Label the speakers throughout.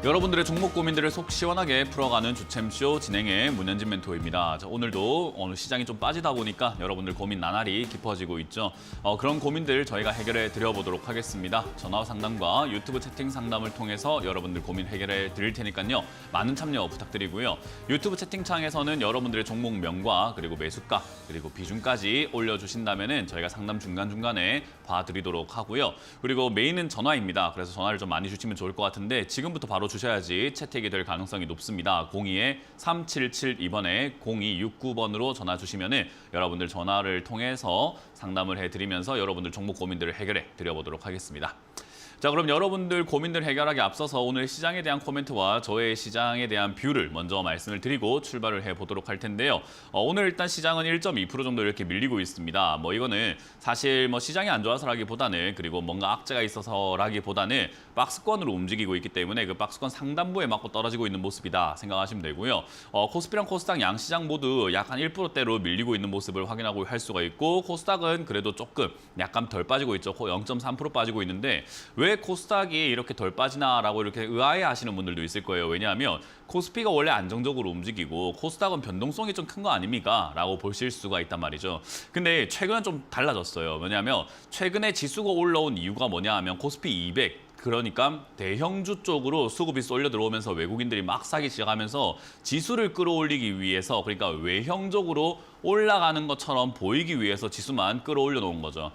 Speaker 1: 여러분들의 종목 고민들을 속 시원하게 풀어가는 주챔쇼 진행의 문현진 멘토입니다. 자, 오늘도 오늘 시장이 좀 빠지다 보니까 여러분들 고민 나날이 깊어지고 있죠. 그런 고민들 저희가 해결해 드려보도록 하겠습니다. 전화 상담과 유튜브 채팅 상담을 통해서 여러분들 고민 해결해 드릴 테니까요. 많은 참여 부탁드리고요. 유튜브 채팅창에서는 여러분들의 종목명과 그리고 매수가 그리고 비중까지 올려주신다면 저희가 상담 중간중간에 봐드리도록 하고요. 그리고 메인은 전화입니다. 그래서 전화를 좀 많이 주시면 좋을 것 같은데 지금부터 바로 주셔야지 채택이 될 가능성이 높습니다. 02-3772번에 0269번으로 전화 주시면 여러분들 전화를 통해서 상담을 해드리면서 여러분들 종목 고민들을 해결해 드려보도록 하겠습니다. 자, 그럼 여러분들 고민들 해결하기 앞서서 오늘 시장에 대한 코멘트와 저의 시장에 대한 뷰를 먼저 말씀을 드리고 출발을 해보도록 할 텐데요. 오늘 일단 시장은 1.2% 정도 이렇게 밀리고 있습니다. 이거는 사실 시장이 안 좋아서라기보다는 그리고 뭔가 악재가 있어서라기보다는 박스권으로 움직이고 있기 때문에 그 박스권 상단부에 맞고 떨어지고 있는 모습이다 생각하시면 되고요. 코스피랑 코스닥 양시장 모두 약 한 1%대로 밀리고 있는 모습을 확인하고 할 수가 있고 코스닥은 그래도 조금 약간 덜 빠지고 있죠. 0.3% 빠지고 있는데 왜 코스닥이 이렇게 덜 빠지나라고 이렇게 의아해하시는 분들도 있을 거예요. 왜냐하면 코스피가 원래 안정적으로 움직이고 코스닥은 변동성이 좀 큰 거 아닙니까? 라고 보실 수가 있단 말이죠. 근데 최근은 좀 달라졌어요. 왜냐하면 최근에 지수가 올라온 이유가 뭐냐 하면 코스피 200 그러니까 대형주 쪽으로 수급이 쏠려 들어오면서 외국인들이 막 사기 시작하면서 지수를 끌어올리기 위해서 그러니까 외형적으로 올라가는 것처럼 보이기 위해서 지수만 끌어올려 놓은 거죠.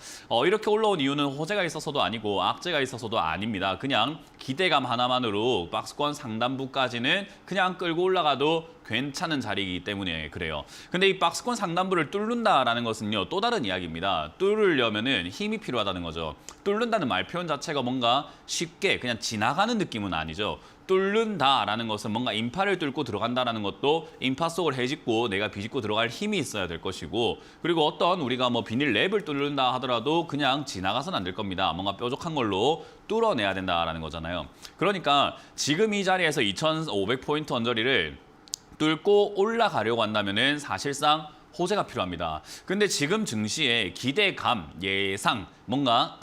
Speaker 1: 이렇게 올라온 이유는 호재가 있어서도 아니고 악재가 있어서도 아닙니다. 그냥 기대감 하나만으로 박스권 상단부까지는 그냥 끌고 올라가도 괜찮은 자리이기 때문에 그래요. 근데 이 박스권 상단부를 뚫는다라는 것은요, 또 다른 이야기입니다. 뚫으려면은 힘이 필요하다는 거죠. 뚫는다는 말 표현 자체가 뭔가 쉽게 그냥 지나가는 느낌은 아니죠. 뚫는다라는 것은 뭔가 인파를 뚫고 들어간다라는 것도 인파 속을 헤집고 내가 비집고 들어갈 힘이 있어야 될 것이고 그리고 어떤 우리가 비닐 랩을 뚫는다 하더라도 그냥 지나가서는 안 될 겁니다. 뭔가 뾰족한 걸로 뚫어내야 된다라는 거잖아요. 그러니까 지금 이 자리에서 2,500포인트 언저리를 뚫고 올라가려고 한다면은 사실상 호재가 필요합니다. 근데 지금 증시의 기대감, 예상, 뭔가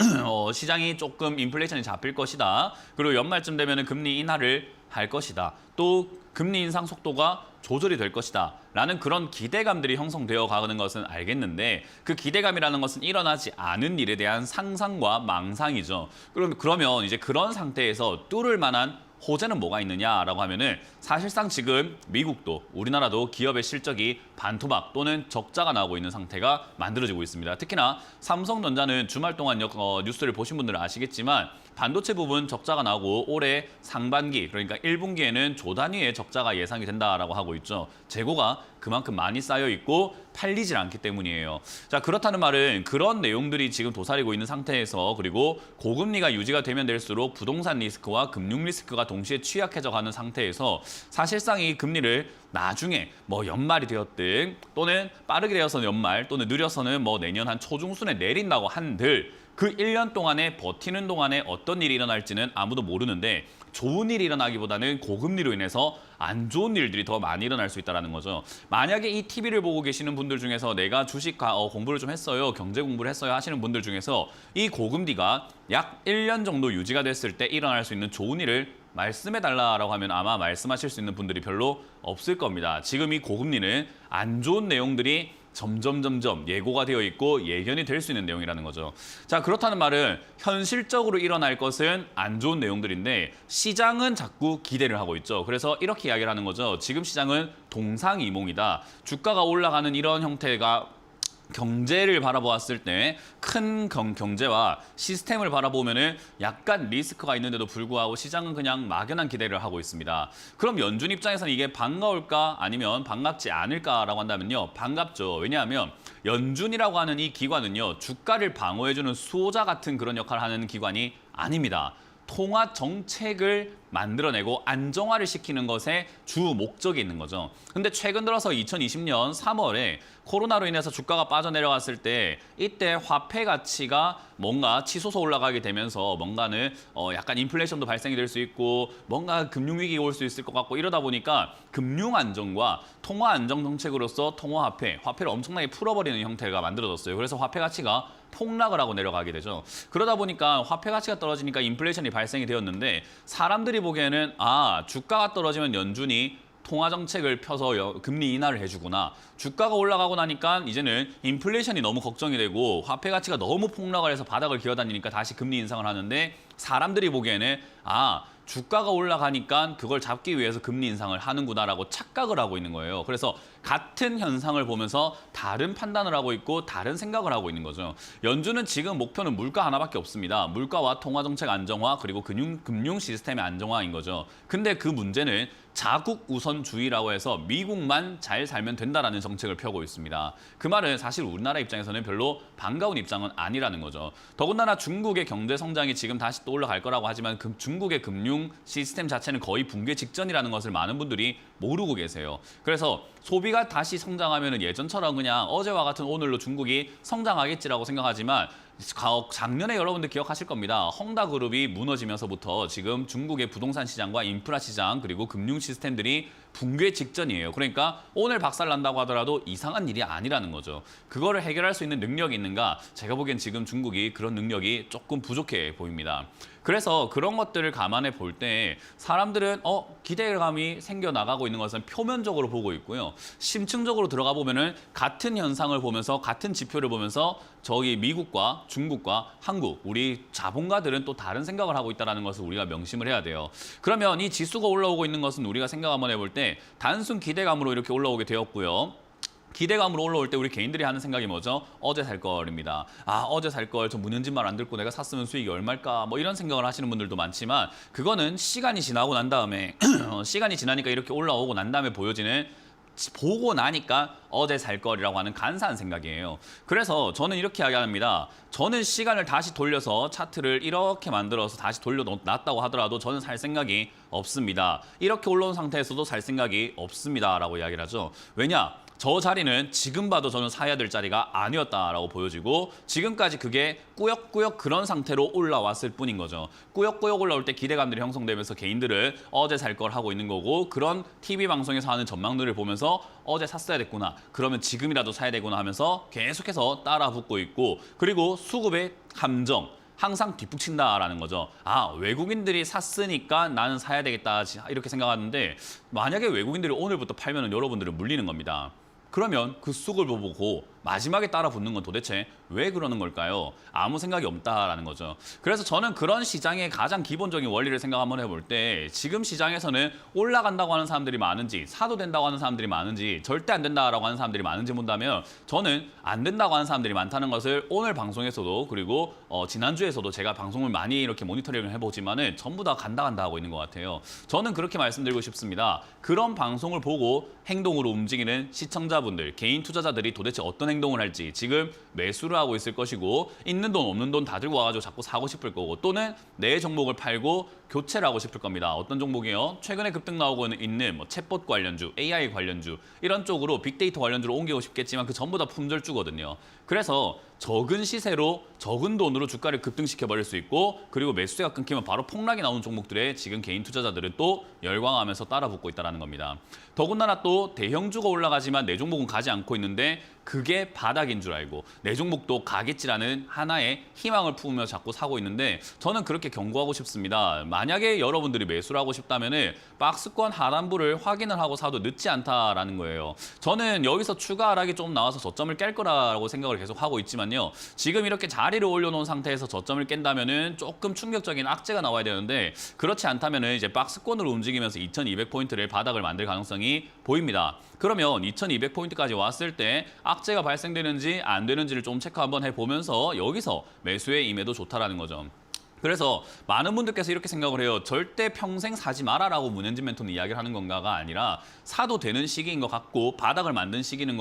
Speaker 1: 시장이 조금 인플레이션이 잡힐 것이다. 그리고 연말쯤 되면 금리 인하를 할 것이다. 또 금리 인상 속도가 조절이 될 것이다. 라는 그런 기대감들이 형성되어 가는 것은 알겠는데 그 기대감이라는 것은 일어나지 않은 일에 대한 상상과 망상이죠. 그러면 이제 그런 상태에서 뚫을 만한 호재는 뭐가 있느냐라고 하면은 사실상 지금 미국도 우리나라도 기업의 실적이 반토막 또는 적자가 나오고 있는 상태가 만들어지고 있습니다. 특히나 삼성전자는 주말 동안 뉴스를 보신 분들은 아시겠지만 반도체 부분 적자가 나오고 올해 상반기 그러니까 1분기에는 조 단위의 적자가 예상이 된다라고 하고 있죠. 재고가 그만큼 많이 쌓여 있고 팔리질 않기 때문이에요. 자, 그렇다는 말은 그런 내용들이 지금 도사리고 있는 상태에서 그리고 고금리가 유지가 되면 될수록 부동산 리스크와 금융 리스크가 동시에 취약해져 가는 상태에서 사실상 이 금리를 나중에 연말이 되었든 또는 빠르게 되어서 연말 또는 느려서는 내년 한 초중순에 내린다고 한들 그 1년 동안에 버티는 동안에 어떤 일이 일어날지는 아무도 모르는데 좋은 일이 일어나기보다는 고금리로 인해서 안 좋은 일들이 더 많이 일어날 수 있다는 거죠. 만약에 이 TV를 보고 계시는 분들 중에서 내가 주식 공부를 좀 했어요, 경제 공부를 했어요 하시는 분들 중에서 이 고금리가 약 1년 정도 유지가 됐을 때 일어날 수 있는 좋은 일을 말씀해달라고 하면 아마 말씀하실 수 있는 분들이 별로 없을 겁니다. 지금 이 고금리는 안 좋은 내용들이 점점 예고가 되어 있고 예견이 될 수 있는 내용이라는 거죠. 자, 그렇다는 말은 현실적으로 일어날 것은 안 좋은 내용들인데 시장은 자꾸 기대를 하고 있죠. 그래서 이렇게 이야기를 하는 거죠. 지금 시장은 동상이몽이다. 주가가 올라가는 이런 형태가 경제를 바라보았을 때 큰 경제와 시스템을 바라보면은 약간 리스크가 있는데도 불구하고 시장은 그냥 막연한 기대를 하고 있습니다. 그럼 연준 입장에서는 이게 반가울까 아니면 반갑지 않을까라고 한다면요. 반갑죠. 왜냐하면 연준이라고 하는 이 기관은요. 주가를 방어해주는 수호자 같은 그런 역할을 하는 기관이 아닙니다. 통화 정책을 만들어내고 안정화를 시키는 것에 주 목적이 있는 거죠. 근데 최근 들어서 2020년 3월에 코로나로 인해서 주가가 빠져내려갔을 때 이때 화폐 가치가 뭔가 치솟아 올라가게 되면서 뭔가는 약간 인플레이션도 발생이 될 수 있고 뭔가 금융위기가 올 수 있을 것 같고 이러다 보니까 금융 안정과 통화 안정 정책으로서 통화 화폐를 엄청나게 풀어버리는 형태가 만들어졌어요. 그래서 화폐 가치가 폭락을 하고 내려가게 되죠. 그러다 보니까 화폐 가치가 떨어지니까 인플레이션이 발생이 되었는데 사람들이 보기에는 주가가 떨어지면 연준이 통화 정책을 펴서 금리 인하를 해주구나. 주가가 올라가고 나니까 이제는 인플레이션이 너무 걱정이 되고 화폐 가치가 너무 폭락을 해서 바닥을 기어다니니까 다시 금리 인상을 하는데 사람들이 보기에는 주가가 올라가니까 그걸 잡기 위해서 금리 인상을 하는구나라고 착각을 하고 있는 거예요. 그래서 같은 현상을 보면서 다른 판단을 하고 있고 다른 생각을 하고 있는 거죠. 연준은 지금 목표는 물가 하나밖에 없습니다. 물가와 통화정책 안정화 그리고 금융 시스템의 안정화인 거죠. 근데 그 문제는 자국 우선주의라고 해서 미국만 잘 살면 된다라는 정책을 펴고 있습니다. 그 말은 사실 우리나라 입장에서는 별로 반가운 입장은 아니라는 거죠. 더군다나 중국의 경제 성장이 지금 다시 또 올라갈 거라고 하지만 중국의 금융 시스템 자체는 거의 붕괴 직전이라는 것을 많은 분들이 모르고 계세요. 그래서 소비가 다시 성장하면 예전처럼 그냥 어제와 같은 오늘로 중국이 성장하겠지라고 생각하지만 작년에 여러분들 기억하실 겁니다. 헝다그룹이 무너지면서부터 지금 중국의 부동산 시장과 인프라 시장 그리고 금융 시스템들이 붕괴 직전이에요. 그러니까 오늘 박살난다고 하더라도 이상한 일이 아니라는 거죠. 그거를 해결할 수 있는 능력이 있는가? 제가 보기엔 지금 중국이 그런 능력이 조금 부족해 보입니다. 그래서 그런 것들을 감안해 볼 때 사람들은 기대감이 생겨나가고 있는 것은 표면적으로 보고 있고요. 심층적으로 들어가 보면은 같은 현상을 보면서 같은 지표를 보면서 저기 미국과 중국과 한국, 우리 자본가들은 또 다른 생각을 하고 있다는 것을 우리가 명심을 해야 돼요. 그러면 이 지수가 올라오고 있는 것은 우리가 생각 한번 해볼 때 단순 기대감으로 이렇게 올라오게 되었고요. 기대감으로 올라올 때 우리 개인들이 하는 생각이 뭐죠? 어제 살 걸입니다. 어제 살 걸 저 문현진 말 안 듣고 내가 샀으면 수익이 얼마일까? 뭐 이런 생각을 하시는 분들도 많지만 그거는 시간이 지나고 난 다음에 시간이 지나니까 이렇게 올라오고 난 다음에 보여지는 보고 나니까 어제 살 거리라고 하는 간사한 생각이에요. 그래서 저는 이렇게 이야기합니다. 저는 시간을 다시 돌려서 차트를 이렇게 만들어서 다시 돌려놨다고 하더라도 저는 살 생각이 없습니다. 이렇게 올라온 상태에서도 살 생각이 없습니다라고 이야기를 하죠. 왜냐? 저 자리는 지금 봐도 저는 사야 될 자리가 아니었다라고 보여지고 지금까지 그게 꾸역꾸역 그런 상태로 올라왔을 뿐인 거죠. 꾸역꾸역 올라올 때 기대감들이 형성되면서 개인들은 어제 살 걸 하고 있는 거고 그런 TV 방송에서 하는 전망들을 보면서 어제 샀어야 됐구나. 그러면 지금이라도 사야 되구나 하면서 계속해서 따라 붙고 있고 그리고 수급의 함정. 항상 뒷북친다라는 거죠. 외국인들이 샀으니까 나는 사야 되겠다 이렇게 생각하는데 만약에 외국인들이 오늘부터 팔면 여러분들은 물리는 겁니다. 그러면 그 수급을 보고 마지막에 따라 붙는 건 도대체 왜 그러는 걸까요? 아무 생각이 없다라는 거죠. 그래서 저는 그런 시장의 가장 기본적인 원리를 생각 한번 해볼 때 지금 시장에서는 올라간다고 하는 사람들이 많은지 사도 된다고 하는 사람들이 많은지 절대 안 된다라고 하는 사람들이 많은지 본다면 저는 안 된다고 하는 사람들이 많다는 것을 오늘 방송에서도 그리고 지난주에서도 제가 방송을 많이 이렇게 모니터링을 해보지만은 전부 다 간다 하고 있는 것 같아요. 저는 그렇게 말씀드리고 싶습니다. 그런 방송을 보고 행동으로 움직이는 시청자분들, 개인 투자자들이 도대체 어떤 행동을 할지 지금 매수를 하고 있을 것이고 있는 돈 없는 돈 다 들고 와가지고 자꾸 사고 싶을 거고 또는 내 종목을 팔고 교체를 하고 싶을 겁니다. 어떤 종목이요? 최근에 급등 나오고 있는 챗봇 관련주, AI 관련주 이런 쪽으로 빅데이터 관련주로 옮기고 싶겠지만 그 전부 다 품절주거든요. 그래서 적은 시세로 적은 돈으로 주가를 급등시켜버릴 수 있고 그리고 매수세가 끊기면 바로 폭락이 나오는 종목들에 지금 개인 투자자들은 또 열광하면서 따라 붙고 있다는 겁니다. 더군다나 또 대형주가 올라가지만 내 종목은 가지 않고 있는데 그게 바닥인 줄 알고 내 종목도 가겠지라는 하나의 희망을 품으며 자꾸 사고 있는데 저는 그렇게 경고하고 싶습니다. 만약에 여러분들이 매수를 하고 싶다면 박스권 하단부를 확인을 하고 사도 늦지 않다라는 거예요. 저는 여기서 추가 하락이 좀 나와서 저점을 깰 거라고 생각을 계속 하고 있지만요. 지금 이렇게 자리를 올려놓은 상태에서 저점을 깬다면 조금 충격적인 악재가 나와야 되는데 그렇지 않다면 이제 박스권으로 움직이면서 2200포인트를 바닥을 만들 가능성이 보입니다. 그러면 2200포인트까지 왔을 때 악재가 발생되는지 안 되는지를 좀 체크 한번 해보면서 여기서 매수에 임해도 좋다라는 거죠. 그래서 많은 분들께서 이렇게 생각을 해요. 절대 평생 사지 마라라고 문현진 멘토는 이야기를 하는 건가가 아니라 사도 되는 시기인 것 같고 바닥을 만든 시기는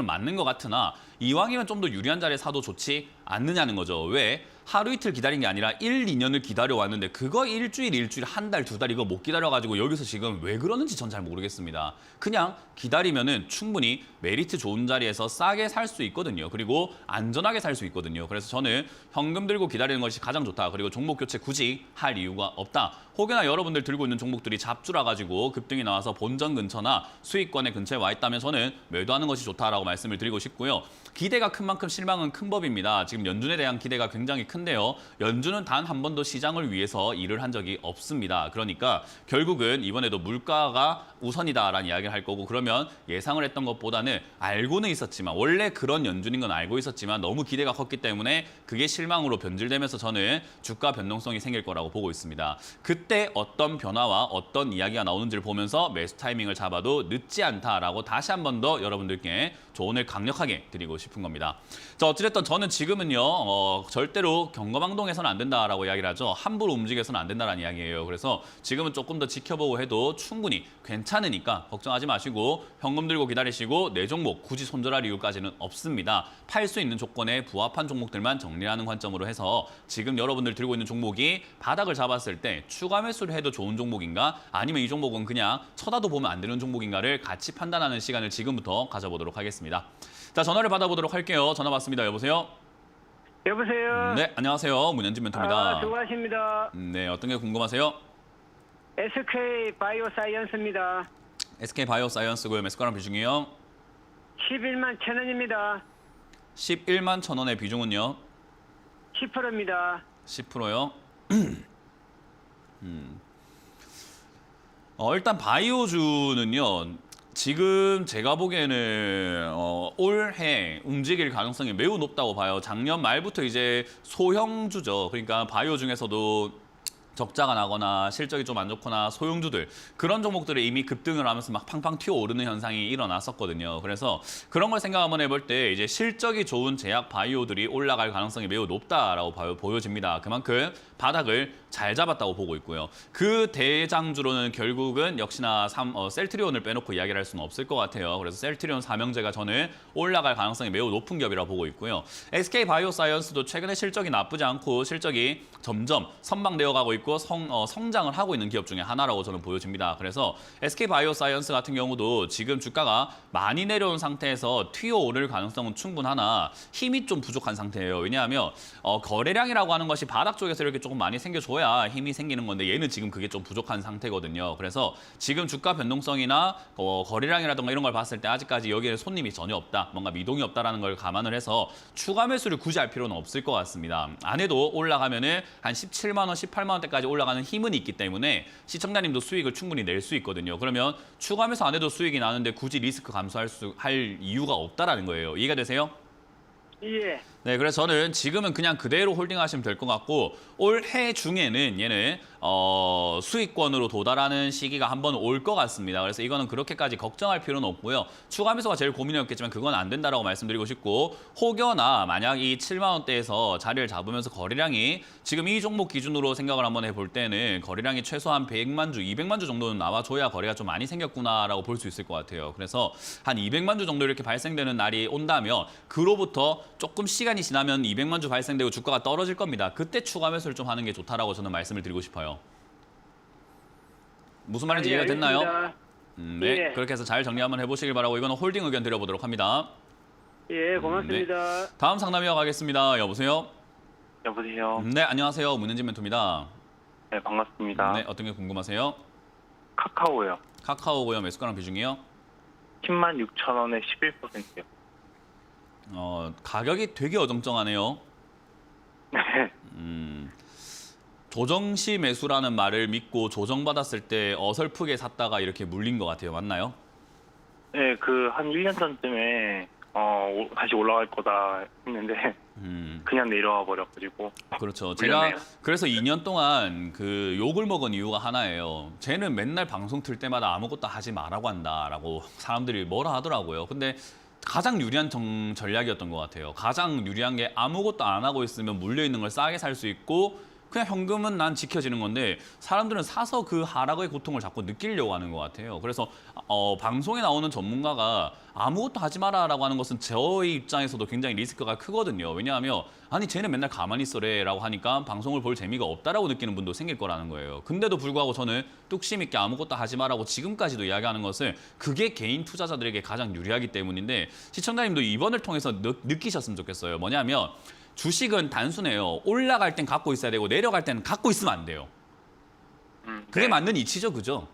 Speaker 1: 맞는 것 같으나 이왕이면 좀 더 유리한 자리에 사도 좋지 않느냐는 거죠. 왜? 하루 이틀 기다린 게 아니라 1, 2년을 기다려왔는데 그거 일주일, 한 달, 두 달 이거 못 기다려가지고 여기서 지금 왜 그러는지 전 잘 모르겠습니다. 그냥 기다리면은 충분히 메리트 좋은 자리에서 싸게 살 수 있거든요. 그리고 안전하게 살 수 있거든요. 그래서 저는 현금 들고 기다리는 것이 가장 좋다. 그리고 종목 교체 굳이 할 이유가 없다. 혹여나 여러분들 들고 있는 종목들이 잡주라 가지고 급등이 나와서 본전 근처나 수익권의 근처에 와 있다면 저는 매도하는 것이 좋다라고 말씀을 드리고 싶고요. 기대가 큰 만큼 실망은 큰 법입니다. 지금 연준에 대한 기대가 굉장히 큰데요. 연준은 단 한 번도 시장을 위해서 일을 한 적이 없습니다. 그러니까 결국은 이번에도 물가가 우선이다라는 이야기를 할 거고, 그러면 예상을 했던 것보다는 알고는 있었지만, 원래 그런 연준인 건 알고 있었지만 너무 기대가 컸기 때문에 그게 실망으로 변질되면서 저는 주가 변동성이 생길 거라고 보고 있습니다. 그때 어떤 변화와 어떤 이야기가 나오는지를 보면서 매수 타이밍을 잡아도 늦지 않다라고 다시 한 번 더 여러분들께 조언을 강력하게 드리고 싶은 겁니다. 자, 어찌됐든 저는 지금은요, 절대로 경거망동해서는 안 된다라고 이야기를 하죠. 함부로 움직여서는 안 된다라는 이야기예요. 그래서 지금은 조금 더 지켜보고 해도 충분히 괜찮으니까 걱정하지 마시고 현금 들고 기다리시고 내 종목 굳이 손절할 이유까지는 없습니다. 팔 수 있는 조건에 부합한 종목들만 정리하는 관점으로 해서 지금 여러분들 들고 있는 종목이 바닥을 잡았을 때 추가 매수를 해도 좋은 종목인가, 아니면 이 종목은 그냥 쳐다도 보면 안 되는 종목인가를 같이 판단하는 시간을 지금부터 가져보도록 하겠습니다. 자, 전화를 받아보도록 할게요. 전화 받습니다. 여보세요?
Speaker 2: 여보세요?
Speaker 1: 네, 안녕하세요. 문현진 멘토입니다.
Speaker 2: 수고하십니다.
Speaker 1: 네, 어떤 게 궁금하세요?
Speaker 2: SK 바이오사이언스입니다.
Speaker 1: SK 바이오사이언스고요. 매수가랑 비중이요?
Speaker 2: 11만 1,000원입니다.
Speaker 1: 11만 1,000원의 비중은요?
Speaker 2: 10%입니다.
Speaker 1: 10%요? 일단 바이오주는요. 지금 제가 보기에는 올해 움직일 가능성이 매우 높다고 봐요. 작년 말부터 이제 소형주죠. 그러니까 바이오 중에서도 적자가 나거나 실적이 좀 안 좋거나 소형주들, 그런 종목들이 이미 급등을 하면서 막 팡팡 튀어오르는 현상이 일어났었거든요. 그래서 그런 걸 생각 한번 해볼 때 이제 실적이 좋은 제약 바이오들이 올라갈 가능성이 매우 높다라고 보여집니다. 그만큼 바닥을 잘 잡았다고 보고 있고요. 그 대장주로는 결국은 역시나 셀트리온을 빼놓고 이야기를 할 수는 없을 것 같아요. 그래서 셀트리온 삼형제가 저는 올라갈 가능성이 매우 높은 겹이라고 보고 있고요. SK 바이오사이언스도 최근에 실적이 나쁘지 않고 실적이 점점 선방되어 가고 있고 성장을 하고 있는 기업 중에 하나라고 저는 보여집니다. 그래서 SK 바이오사이언스 같은 경우도 지금 주가가 많이 내려온 상태에서 튀어오를 가능성은 충분하나 힘이 좀 부족한 상태예요. 왜냐하면 거래량이라고 하는 것이 바닥 쪽에서 이렇게 조금 많이 생겨줘야 힘이 생기는 건데 얘는 지금 그게 좀 부족한 상태거든요. 그래서 지금 주가 변동성이나 거래량이라든가 이런 걸 봤을 때 아직까지 여기에 손님이 전혀 없다, 뭔가 미동이 없다라는 걸 감안을 해서 추가 매수를 굳이 할 필요는 없을 것 같습니다. 안 해도 올라가면은 한 17만 원, 18만 원대까지 올라가는 힘은 있기 때문에 시청자님도 수익을 충분히 낼 수 있거든요. 그러면 추가 매수 안 해도 수익이 나는데 굳이 리스크 감수할 이유가 없다라는 거예요. 이해가 되세요?
Speaker 2: 예.
Speaker 1: 네, 그래서 저는 지금은 그냥 그대로 홀딩하시면 될 것 같고, 올해 중에는 얘는 수익권으로 도달하는 시기가 한번 올 것 같습니다. 그래서 이거는 그렇게까지 걱정할 필요는 없고요. 추가 매수가 제일 고민이었겠지만 그건 안 된다라고 말씀드리고 싶고, 혹여나 만약 이 7만 원대에서 자리를 잡으면서 거래량이 지금 이 종목 기준으로 생각을 한번 해볼 때는 거래량이 최소한 100만 주, 200만 주 정도는 나와줘야 거래가 좀 많이 생겼구나라고 볼 수 있을 것 같아요. 그래서 한 200만 주 정도 이렇게 발생되는 날이 온다면 그로부터 조금 시간이 지나면 200만 주 발생되고 주가가 떨어질 겁니다. 그때 추가 매수를 좀 하는 게 좋다라고 저는 말씀을 드리고 싶어요. 무슨 말인지 이해가 됐나요? 네,
Speaker 2: 예.
Speaker 1: 그렇게 해서 잘 정리 한번 해보시길 바라고 이거는 홀딩 의견 드려보도록 합니다.
Speaker 2: 예, 고맙습니다.
Speaker 1: 다음 상담 이어가겠습니다. 여보세요?
Speaker 3: 여보세요.
Speaker 1: 네, 안녕하세요. 문현진 멘토입니다.
Speaker 3: 네, 반갑습니다.
Speaker 1: 네, 어떤 게 궁금하세요?
Speaker 3: 카카오요.
Speaker 1: 카카오고요. 매수가랑 비중이요?
Speaker 3: 10만 6천 원에 11%요.
Speaker 1: 가격이 되게 어정쩡하네요.
Speaker 3: 네.
Speaker 1: 조정시 매수라는 말을 믿고 조정받았을 때 어설프게 샀다가 이렇게 물린 것 같아요. 맞나요?
Speaker 3: 네, 그 한 1년 전쯤에 다시 올라갈 거다 했는데 그냥 내려와 버려가지고.
Speaker 1: 그렇죠.
Speaker 3: 물렸네요.
Speaker 1: 제가 그래서 2년 동안 그 욕을 먹은 이유가 하나예요. 쟤는 맨날 방송 틀 때마다 아무것도 하지 말라고 한다라고 사람들이 뭐라 하더라고요. 근데 가장 유리한 전략이었던 것 같아요. 가장 유리한 게 아무것도 안 하고 있으면 물려있는 걸 싸게 살 수 있고 그냥 현금은 난 지켜지는 건데 사람들은 사서 그 하락의 고통을 자꾸 느끼려고 하는 것 같아요. 그래서 방송에 나오는 전문가가 아무것도 하지 마라라고 하는 것은 저의 입장에서도 굉장히 리스크가 크거든요. 왜냐하면 아니 쟤는 맨날 가만히 있어래라고 하니까 방송을 볼 재미가 없다라고 느끼는 분도 생길 거라는 거예요. 근데도 불구하고 저는 뚝심 있게 아무것도 하지 마라고 지금까지도 이야기하는 것은 그게 개인 투자자들에게 가장 유리하기 때문인데 시청자님도 이번을 통해서 느끼셨으면 좋겠어요. 뭐냐면 주식은 단순해요. 올라갈 땐 갖고 있어야 되고 내려갈 때는 갖고 있으면 안 돼요. 그게
Speaker 3: 네.
Speaker 1: 맞는 이치죠, 그죠?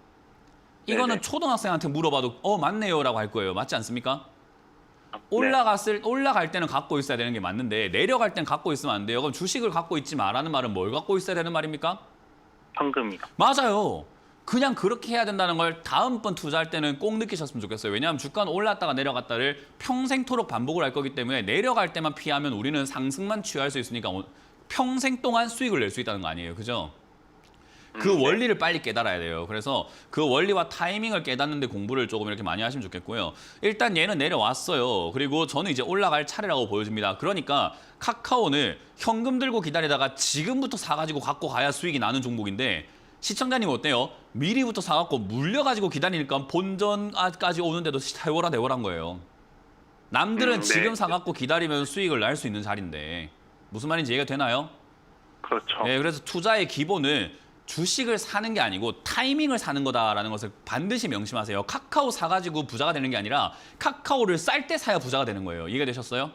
Speaker 1: 이거는
Speaker 3: 네네.
Speaker 1: 초등학생한테 물어봐도 맞네요라고 할 거예요. 맞지 않습니까?
Speaker 3: 네.
Speaker 1: 올라갈 때는 갖고 있어야 되는 게 맞는데 내려갈 땐 갖고 있으면 안 돼요. 그럼 주식을 갖고 있지 말라는 말은 뭘 갖고 있어야 되는 말입니까?
Speaker 3: 현금이요.
Speaker 1: 맞아요. 그냥 그렇게 해야 된다는 걸 다음번 투자할 때는 꼭 느끼셨으면 좋겠어요. 왜냐하면 주가는 올랐다가 내려갔다를 평생토록 반복을 할 거기 때문에 내려갈 때만 피하면 우리는 상승만 취할 수 있으니까 평생 동안 수익을 낼 수 있다는 거 아니에요. 그죠? 그
Speaker 3: 네.
Speaker 1: 원리를 빨리 깨달아야 돼요. 그래서 그 원리와 타이밍을 깨닫는데 공부를 조금 이렇게 많이 하시면 좋겠고요. 일단 얘는 내려왔어요. 그리고 저는 이제 올라갈 차례라고 보여집니다. 그러니까 카카오는 현금 들고 기다리다가 지금부터 사가지고 갖고 가야 수익이 나는 종목인데 시청자님 어때요? 미리부터 사갖고 물려가지고 기다리니까 본전까지 오는데도 대월한 거예요. 남들은
Speaker 3: 네.
Speaker 1: 지금 사갖고 기다리면 수익을 낼 수 있는 자리인데 무슨 말인지 이해가 되나요?
Speaker 3: 그렇죠.
Speaker 1: 네, 그래서 투자의 기본은 주식을 사는 게 아니고 타이밍을 사는 거다라는 것을 반드시 명심하세요. 카카오 사가지고 부자가 되는 게 아니라 카카오를 쌀 때 사야 부자가 되는 거예요. 이해가 되셨어요?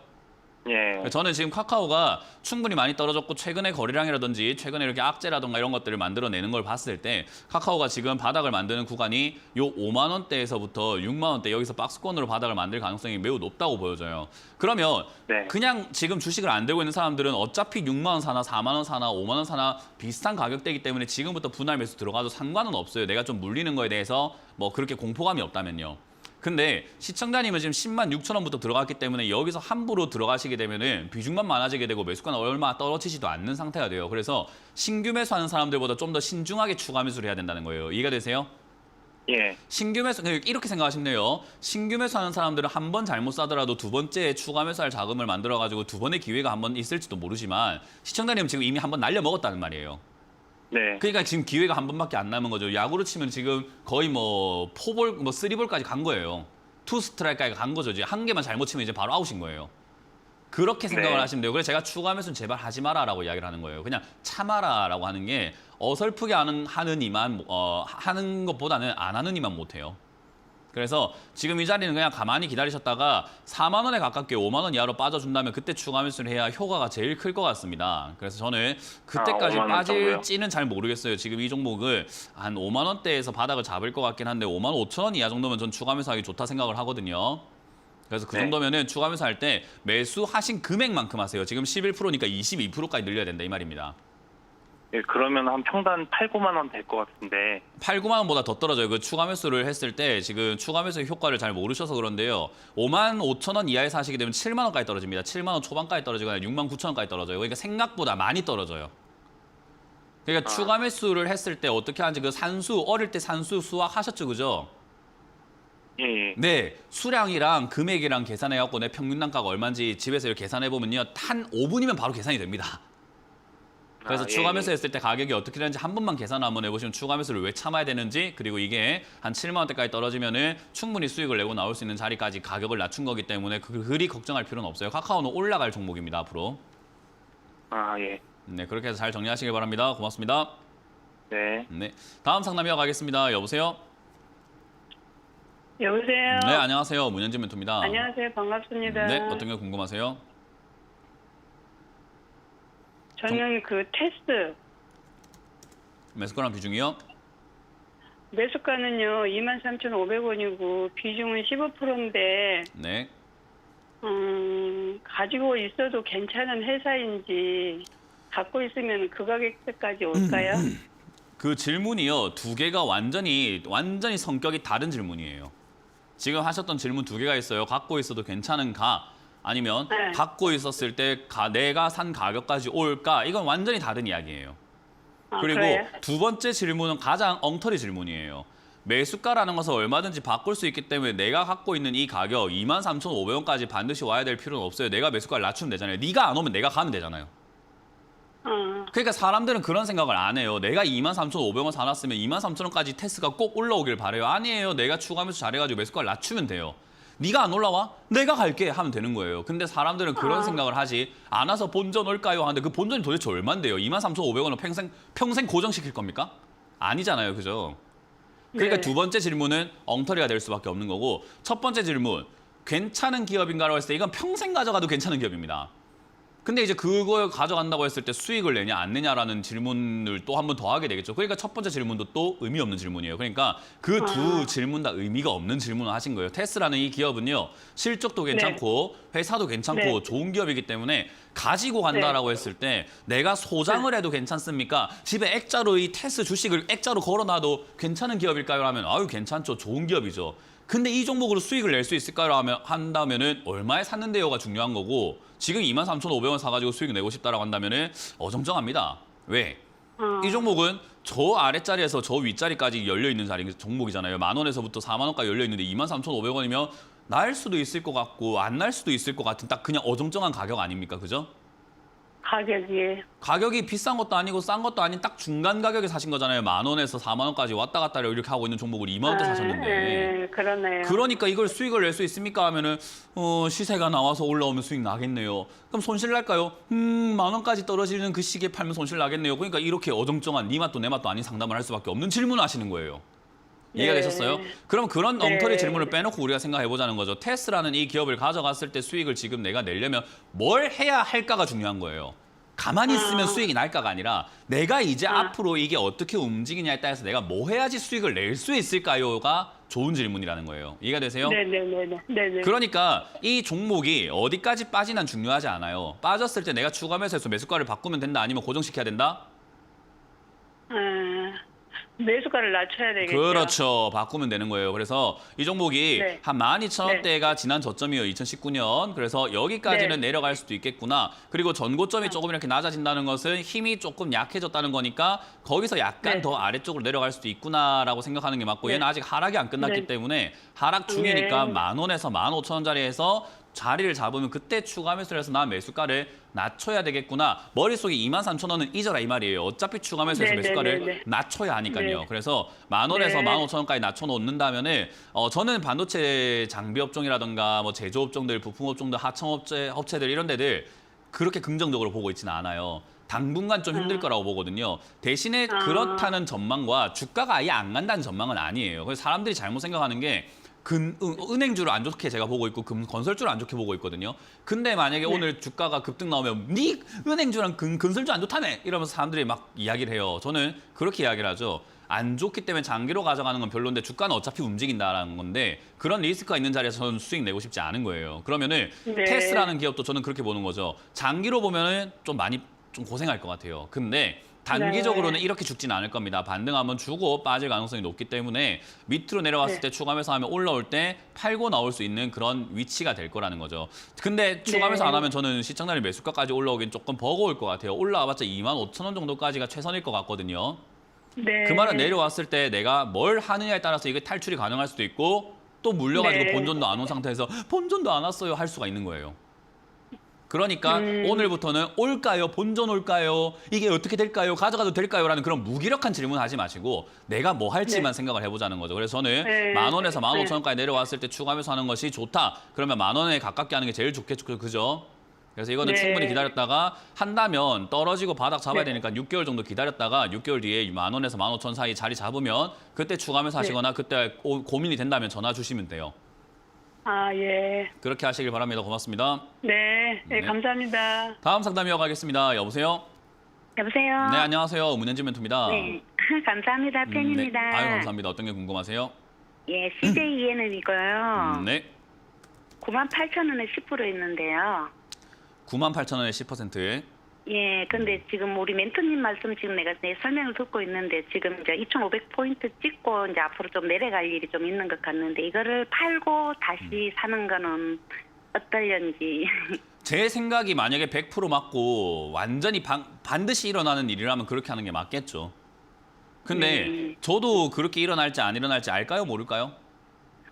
Speaker 3: 예.
Speaker 1: 저는 지금 카카오가 충분히 많이 떨어졌고 최근에 거래량이라든지 최근에 이렇게 악재라든가 이런 것들을 만들어내는 걸 봤을 때 카카오가 지금 바닥을 만드는 구간이 요 5만 원대에서부터 6만 원대 여기서 박스권으로 바닥을 만들 가능성이 매우 높다고 보여져요. 그러면
Speaker 3: 네.
Speaker 1: 그냥 지금 주식을 안 들고 있는 사람들은 어차피 6만 원 사나 4만 원 사나 5만 원 사나 비슷한 가격대이기 때문에 지금부터 분할 매수 들어가도 상관은 없어요. 내가 좀 물리는 거에 대해서 뭐 그렇게 공포감이 없다면요. 근데 시청자님은 지금 10만 6천 원부터 들어갔기 때문에 여기서 함부로 들어가시게 되면은 비중만 많아지게 되고 매수가는 얼마 떨어지지도 않는 상태가 돼요. 그래서 신규 매수하는 사람들보다 좀 더 신중하게 추가 매수를 해야 된다는 거예요. 이해가 되세요?
Speaker 3: 예.
Speaker 1: 신규 매수 이렇게 생각하시면 돼요. 신규 매수하는 사람들은 한 번 잘못 사더라도 두 번째 추가 매수할 자금을 만들어 가지고 두 번의 기회가 한 번 있을지도 모르지만 시청자님은 지금 이미 한 번 날려 먹었다는 말이에요.
Speaker 3: 네.
Speaker 1: 그러니까 지금 기회가 한 번밖에 안 남은 거죠. 야구로 치면 지금 거의 뭐 포볼, 뭐 쓰리볼까지 간 거예요. 투 스트라이크까지 간 거죠. 이제 한 개만 잘못 치면 이제 바로 아웃인 거예요. 그렇게 생각을
Speaker 3: 네.
Speaker 1: 하시면 돼요. 그래서 제가 추가 매수는 제발 하지 마라라고 이야기를 하는 거예요. 그냥 참아라라고 하는 게 어설프게 하는 이만 하는 것보다는 안 하는 이만 못해요. 그래서 지금 이 자리는 그냥 가만히 기다리셨다가 4만 원에 가깝게 5만 원 이하로 빠져준다면 그때 추가 매수를 해야 효과가 제일 클 것 같습니다. 그래서 저는 그때까지
Speaker 3: 5만 원 정도요?
Speaker 1: 빠질지는 잘 모르겠어요. 지금 이 종목을 한 5만 원대에서 바닥을 잡을 것 같긴 한데 5만 5천 원 이하 정도면 전 추가 매수하기 좋다 생각을 하거든요. 그래서 그
Speaker 3: 네.
Speaker 1: 정도면은 추가 매수할 때 매수하신 금액만큼 하세요. 지금 11%니까 22%까지 늘려야 된다 이 말입니다.
Speaker 3: 예, 그러면 한 평단 8, 9만 원 될 것 같은데.
Speaker 1: 8, 9만 원보다 더 떨어져요. 그 추가 매수를 했을 때 지금 추가 매수의 효과를 잘 모르셔서 그런데요. 5만 5천 원 이하에 사시게 되면 7만 원까지 떨어집니다. 7만 원 초반까지 떨어지거나 6만 9천 원까지 떨어져요. 그러니까 생각보다 많이 떨어져요. 그러니까 추가 매수를 했을 때 어떻게 하는지 그 산수 어릴 때 산수 수학 하셨죠, 그죠?
Speaker 3: 예, 예.
Speaker 1: 네, 수량이랑 금액이랑 계산해갖고 내 평균 단가가 얼마인지 집에서 이렇게 계산해보면요. 한 5분이면 바로 계산이 됩니다. 그래서
Speaker 3: 아,
Speaker 1: 추가
Speaker 3: 예,
Speaker 1: 매수했을 때 가격이 어떻게 되는지 한 번만 계산 한번 해보시면 추가 매수를 왜 참아야 되는지 그리고 이게 한 7만 원대까지 떨어지면은 충분히 수익을 내고 나올 수 있는 자리까지 가격을 낮춘 거기 때문에 그리 걱정할 필요는 없어요. 카카오는 올라갈 종목입니다, 앞으로.
Speaker 3: 아, 예.
Speaker 1: 네, 그렇게 해서 잘 정리하시길 바랍니다. 고맙습니다.
Speaker 3: 네.
Speaker 1: 네, 다음 상담 이어가겠습니다. 여보세요?
Speaker 4: 여보세요.
Speaker 1: 네, 안녕하세요. 문현진 멘토입니다.
Speaker 4: 안녕하세요. 반갑습니다.
Speaker 1: 네, 어떤 게 궁금하세요?
Speaker 4: 저는 그 테스트
Speaker 1: 매수가랑 비중이요?
Speaker 4: 매수가는요 23,500원이고 비중은 15%인데
Speaker 1: 네.
Speaker 4: 가지고 있어도 괜찮은 회사인지 갖고 있으면 그 가격대까지 올까요?
Speaker 1: 그 질문이요. 두 개가 완전히 성격이 다른 질문이에요. 지금 하셨던 질문 두 개가 있어요. 갖고 있어도 괜찮은가? 아니면
Speaker 4: 네.
Speaker 1: 갖고 있었을 때 내가 산 가격까지 올까? 이건 완전히 다른 이야기예요.
Speaker 4: 아,
Speaker 1: 그리고
Speaker 4: 그래요?
Speaker 1: 두 번째 질문은 가장 엉터리 질문이에요. 매수가라는 것은 얼마든지 바꿀 수 있기 때문에 내가 갖고 있는 이 가격 23,500원까지 반드시 와야 될 필요는 없어요. 내가 매수가를 낮추면 되잖아요. 네가 안 오면 내가 가면 되잖아요. 그러니까 사람들은 그런 생각을 안 해요. 내가 23,500원 사놨으면 23,000원까지 테스가 꼭 올라오길 바래요. 아니에요. 내가 추가 매수 잘해가지고 매수가를 낮추면 돼요. 네가 안 올라와? 내가 갈게 하면 되는 거예요. 근데 사람들은 그런 생각을 하지 않아서 본전 올까요? 하는데 그 본전이 도대체 얼만데요? 23,500원을 평생 고정시킬 겁니까? 아니잖아요. 그죠? 그러니까
Speaker 4: 네.
Speaker 1: 두 번째 질문은 엉터리가 될 수밖에 없는 거고 첫 번째 질문 괜찮은 기업인가라고 했을 때 이건 평생 가져가도 괜찮은 기업입니다. 근데 이제 그걸 가져간다고 했을 때 수익을 내냐 안 내냐라는 질문을 또 한 번 더 하게 되겠죠. 그러니까 첫 번째 질문도 또 의미 없는 질문이에요. 그러니까 그 두 질문 다 의미가 없는 질문을 하신 거예요. 테스라는 이 기업은요. 실적도 괜찮고 회사도 괜찮고
Speaker 4: 네.
Speaker 1: 좋은 기업이기 때문에 가지고 간다라고 했을 때 내가 소장을 해도 괜찮습니까? 집에 액자로 이 테스 주식을 액자로 걸어놔도 괜찮은 기업일까요? 하면 아유 괜찮죠. 좋은 기업이죠. 근데 이 종목으로 수익을 낼 수 있을까요? 한다면은 얼마에 샀는데요가 중요한 거고 지금 23,500원 사가지고 수익 내고 싶다라고 한다면은 어정쩡합니다. 왜? 이 종목은 저 아랫자리에서 저 윗자리까지 열려있는 자리 종목이잖아요. 10,000원에서부터 40,000원까지 열려있는데 23,500원이면 날 수도 있을 것 같고 안 날 수도 있을 것 같은 딱 그냥 어정쩡한 가격 아닙니까? 그죠? 가격이 비싼 것도 아니고 싼 것도 아닌 딱 중간 가격에 사신 거잖아요. 10,000원에서 40,000원까지 왔다 갔다 이렇게 하고 있는 종목을 20,000원대 사셨는데.
Speaker 4: 네, 그러네요.
Speaker 1: 그러니까 이걸 수익을 낼 수 있습니까? 하면은 시세가 나와서 올라오면 수익 나겠네요. 그럼 손실 날까요? 10,000원까지 떨어지는 그 시기에 팔면 손실 나겠네요. 그러니까 이렇게 어정쩡한 네 맛도 내 맛도 아닌 상담을 할 수밖에 없는 질문을 하시는 거예요. 이해가
Speaker 4: 네.
Speaker 1: 되셨어요? 그럼 그런
Speaker 4: 네.
Speaker 1: 엉터리 질문을 빼놓고 우리가 생각해보자는 거죠. 테스라는 이 기업을 가져갔을 때 수익을 지금 내가 내려면 뭘 해야 할까가 중요한 거예요. 가만히 있으면 수익이 날까가 아니라 내가 이제 앞으로 이게 어떻게 움직이냐에 따라서 내가 뭐 해야지 수익을 낼 수 있을까요가 좋은 질문이라는 거예요. 이해가 되세요?
Speaker 4: 네네.
Speaker 1: 그러니까 이 종목이 어디까지 빠지난 중요하지 않아요. 빠졌을 때 내가 추가 매수해서 매수가를 바꾸면 된다 아니면 고정시켜야 된다?
Speaker 4: 매수가를 낮춰야 되겠죠.
Speaker 1: 그렇죠. 바꾸면 되는 거예요. 그래서 이 종목이
Speaker 4: 네.
Speaker 1: 한 12,000원대가 지난 저점이에요. 2019년. 그래서 여기까지는
Speaker 4: 네.
Speaker 1: 내려갈 수도 있겠구나. 그리고 전고점이 조금 이렇게 낮아진다는 것은 힘이 조금 약해졌다는 거니까 거기서 약간
Speaker 4: 네.
Speaker 1: 더 아래쪽으로 내려갈 수도 있구나라고 생각하는 게 맞고
Speaker 4: 네.
Speaker 1: 얘는 아직 하락이 안 끝났기
Speaker 4: 네.
Speaker 1: 때문에 하락 중이니까
Speaker 4: 네.
Speaker 1: 10,000원에서 15,000원짜리에서 자리를 잡으면 그때 추가 매수를 해서 나 매수가를 낮춰야 되겠구나. 머릿속에 23,000원은 잊어라 이 말이에요. 어차피 추가 매수해서 매수가를 낮춰야 하니까요.
Speaker 4: 네.
Speaker 1: 그래서 10,000원에서
Speaker 4: 네.
Speaker 1: 15,000원까지 낮춰놓는다면은 저는 반도체 장비 업종이라든가 뭐 제조업종들, 부품업종들, 하청업체들 이런 데들 그렇게 긍정적으로 보고 있지는 않아요. 당분간 좀 힘들 거라고 보거든요. 대신에 그렇다는 전망과 주가가 아예 안 간다는 전망은 아니에요. 그래서 사람들이 잘못 생각하는 게 은행주를 안 좋게 제가 보고 있고 건설주를 안 좋게 보고 있거든요. 근데 만약에 오늘 주가가 급등 나오면 네 은행주랑 건설주 안 좋다며 이러면서 사람들이 막 이야기를 해요. 저는 그렇게 이야기를 하죠. 안 좋기 때문에 장기로 가져가는 건 별론데 주가는 어차피 움직인다라는 건데 그런 리스크가 있는 자리에서 저는 수익 내고 싶지 않은 거예요. 그러면은
Speaker 4: 네.
Speaker 1: 테스라는 기업도 저는 그렇게 보는 거죠. 장기로 보면은 좀 많이 좀 고생할 것 같아요. 근데 단기적으로는
Speaker 4: 네.
Speaker 1: 이렇게 죽지는 않을 겁니다. 반등하면 주고 빠질 가능성이 높기 때문에 밑으로 내려왔을
Speaker 4: 네.
Speaker 1: 때 추가 매수하면 올라올 때 팔고 나올 수 있는 그런 위치가 될 거라는 거죠. 근데 추가 매수 안 하면 저는 시청자리 매수가까지 올라오긴 조금 버거울 것 같아요. 올라와봤자 25,000원 정도까지가 최선일 것 같거든요.
Speaker 4: 네.
Speaker 1: 그 말은 내려왔을 때 내가 뭘 하느냐에 따라서 이게 탈출이 가능할 수도 있고 또 물려가지고
Speaker 4: 네.
Speaker 1: 본전도 안 온 상태에서 본전도 안 왔어요 할 수가 있는 거예요. 그러니까 오늘부터는 올까요? 본전 올까요? 이게 어떻게 될까요? 가져가도 될까요? 라는 그런 무기력한 질문하지 마시고 내가 뭐 할지만 생각을 해보자는 거죠. 그래서 저는
Speaker 4: 네.
Speaker 1: 10,000원에서 15,000원까지 내려왔을 때 추가 매수하는 것이 좋다. 그러면 10,000원에 가깝게 하는 게 제일 좋겠죠. 그죠? 그래서 이거는
Speaker 4: 네.
Speaker 1: 충분히 기다렸다가 한다면 떨어지고 바닥 잡아야
Speaker 4: 네.
Speaker 1: 되니까 6개월 정도 기다렸다가 6개월 뒤에 10,000원에서 15,000원 사이 자리 잡으면 그때 추가 매수하시거나 그때 고민이 된다면 전화 주시면 돼요.
Speaker 4: 예.
Speaker 1: 그렇게 하시길 바랍니다. 고맙습니다.
Speaker 4: 네,
Speaker 1: 네.
Speaker 4: 감사합니다.
Speaker 1: 다음 상담 이어가겠습니다. 여보세요?
Speaker 5: 여보세요?
Speaker 1: 네, 안녕하세요. 문현진 멘토입니다.
Speaker 5: 네. 감사합니다. 팬입니다.
Speaker 1: 네. 아유, 감사합니다. 어떤 게 궁금하세요?
Speaker 5: 예, CJEN은이고요.
Speaker 1: 네.
Speaker 5: 98,000원에 10% 있는데요.
Speaker 1: 98,000원에 10%.
Speaker 5: 예, 근데 지금 우리 멘토님 말씀 지금 내가 내 설명을 듣고 있는데 지금 이제 2,500포인트 찍고 이제 앞으로 좀 내려갈 일이 좀 있는 것 같는데 이거를 팔고 다시 사는 거는 어떨런지.
Speaker 1: 제 생각이 만약에 100% 맞고 완전히 반드시 일어나는 일이라면 그렇게 하는 게 맞겠죠. 근데 저도 그렇게 일어날지 안 일어날지 알까요? 모를까요?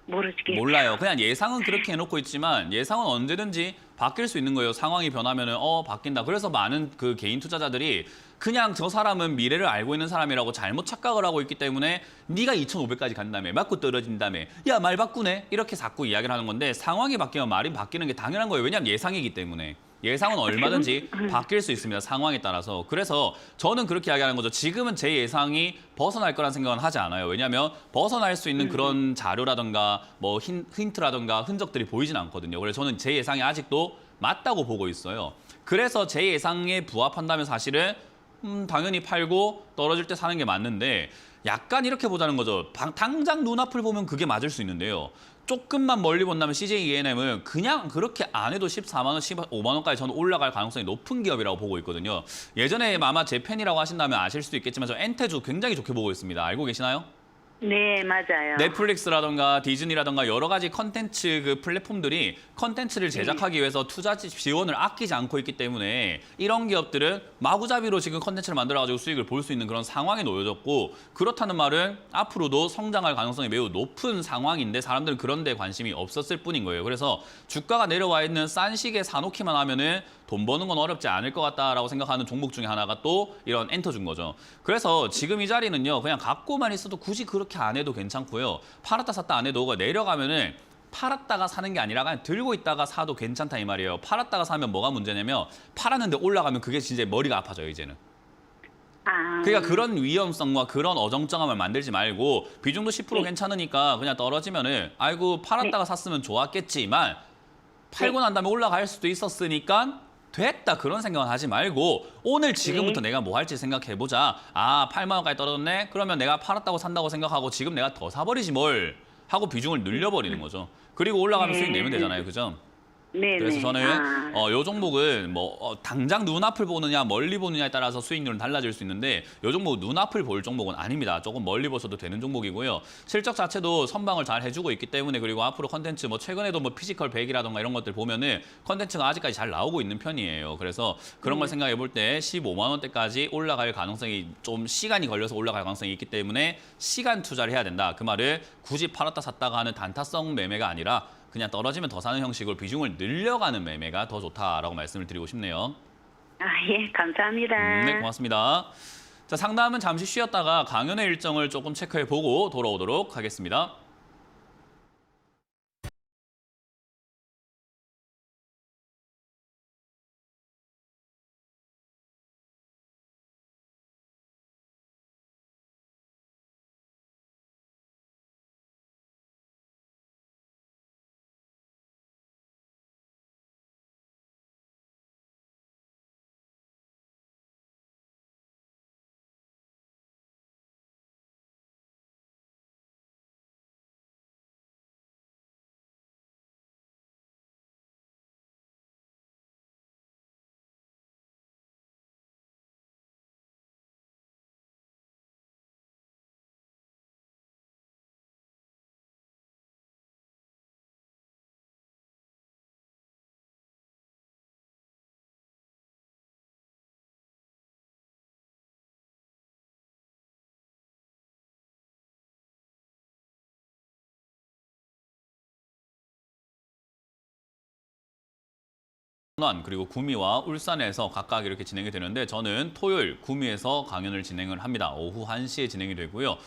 Speaker 5: 모르겠어요.
Speaker 1: 몰라요. 그냥 예상은 그렇게 해놓고 있지만 예상은 언제든지 바뀔 수 있는 거예요. 상황이 변하면은 바뀐다. 그래서 많은 그 개인 투자자들이 그냥 저 사람은 미래를 알고 있는 사람이라고 잘못 착각을 하고 있기 때문에 네가 2,500까지 간다며 맞고 떨어진다며 야 말 바꾸네 이렇게 자꾸 이야기를 하는 건데 상황이 바뀌면 말이 바뀌는 게 당연한 거예요. 왜냐하면 예상이기 때문에. 예상은 얼마든지 바뀔 수 있습니다. 상황에 따라서. 그래서 저는 그렇게 이야기하는 거죠. 지금은 제 예상이 벗어날 거란 생각은 하지 않아요. 왜냐하면 벗어날 수 있는 그런 자료라든가 뭐 힌트라든가 흔적들이 보이진 않거든요. 그래서 저는 제 예상이 아직도 맞다고 보고 있어요. 그래서 제 예상에 부합한다면 사실은 당연히 팔고 떨어질 때 사는 게 맞는데 약간 이렇게 보자는 거죠. 당장 눈앞을 보면 그게 맞을 수 있는데요. 조금만 멀리 본다면 CJ ENM은 그냥 그렇게 안 해도 14만 원, 15만 원까지 저는 올라갈 가능성이 높은 기업이라고 보고 있거든요. 예전에 아마 제 팬이라고 하신다면 아실 수도 있겠지만 저 엔테주 굉장히 좋게 보고 있습니다. 알고 계시나요?
Speaker 5: 네, 맞아요.
Speaker 1: 넷플릭스라던가 디즈니라던가 여러 가지 컨텐츠 그 플랫폼들이 컨텐츠를 제작하기 위해서 투자 지원을 아끼지 않고 있기 때문에 이런 기업들은 마구잡이로 지금 컨텐츠를 만들어가지고 수익을 볼 수 있는 그런 상황에 놓여졌고 그렇다는 말은 앞으로도 성장할 가능성이 매우 높은 상황인데 사람들은 그런 데 관심이 없었을 뿐인 거예요. 그래서 주가가 내려와 있는 싼 시기에 사놓기만 하면은 돈 버는 건 어렵지 않을 것 같다라고 생각하는 종목 중에 하나가 또 이런 엔터준 거죠. 그래서 지금 이 자리는요. 그냥 갖고만 있어도 굳이 그렇게 안 해도 괜찮고요. 팔았다 샀다 안 해도 내려가면은 팔았다가 사는 게 아니라 그냥 들고 있다가 사도 괜찮다 이 말이에요. 팔았다가 사면 뭐가 문제냐면 팔았는데 올라가면 그게 진짜 머리가 아파져요, 이제는. 그러니까 그런 위험성과 그런 어정쩡함을 만들지 말고 비중도 10% 괜찮으니까 그냥 떨어지면은 아이고 팔았다가 샀으면 좋았겠지만 팔고 난 다음에 올라갈 수도 있었으니까 됐다 그런 생각은 하지 말고 오늘 지금부터 내가 뭐 할지 생각해보자. 아 8만 원까지 떨어졌네? 그러면 내가 팔았다고 산다고 생각하고 지금 내가 더 사버리지 뭘 하고 비중을 늘려버리는 거죠. 그리고 올라가면 수익 내면 되잖아요. 그죠?
Speaker 5: 네.
Speaker 1: 그래서 저는 요 종목은 당장 눈앞을 보느냐 멀리 보느냐에 따라서 수익률은 달라질 수 있는데 요 종목은 눈앞을 볼 종목은 아닙니다. 조금 멀리 보셔도 되는 종목이고요. 실적 자체도 선방을 잘 해주고 있기 때문에 그리고 앞으로 컨텐츠 최근에도 피지컬 100이라던가 이런 것들 보면은 컨텐츠가 아직까지 잘 나오고 있는 편이에요. 그래서 그런 걸 생각해 볼 때 15만 원대까지 올라갈 가능성이 좀 시간이 걸려서 올라갈 가능성이 있기 때문에 시간 투자를 해야 된다. 그 말을 굳이 팔았다 샀다가 하는 단타성 매매가 아니라 그냥 떨어지면 더 사는 형식으로 비중을 늘려가는 매매가 더 좋다라고 말씀을 드리고 싶네요.
Speaker 5: 예, 감사합니다.
Speaker 1: 네, 고맙습니다. 자, 상담은 잠시 쉬었다가 강연의 일정을 조금 체크해보고 돌아오도록 하겠습니다. 그리고 구미와 울산에서 각각 이렇게 진행이 되는데 저는 토요일 구미에서 강연을 진행을 합니다. 오후 1시에 진행이 되고요.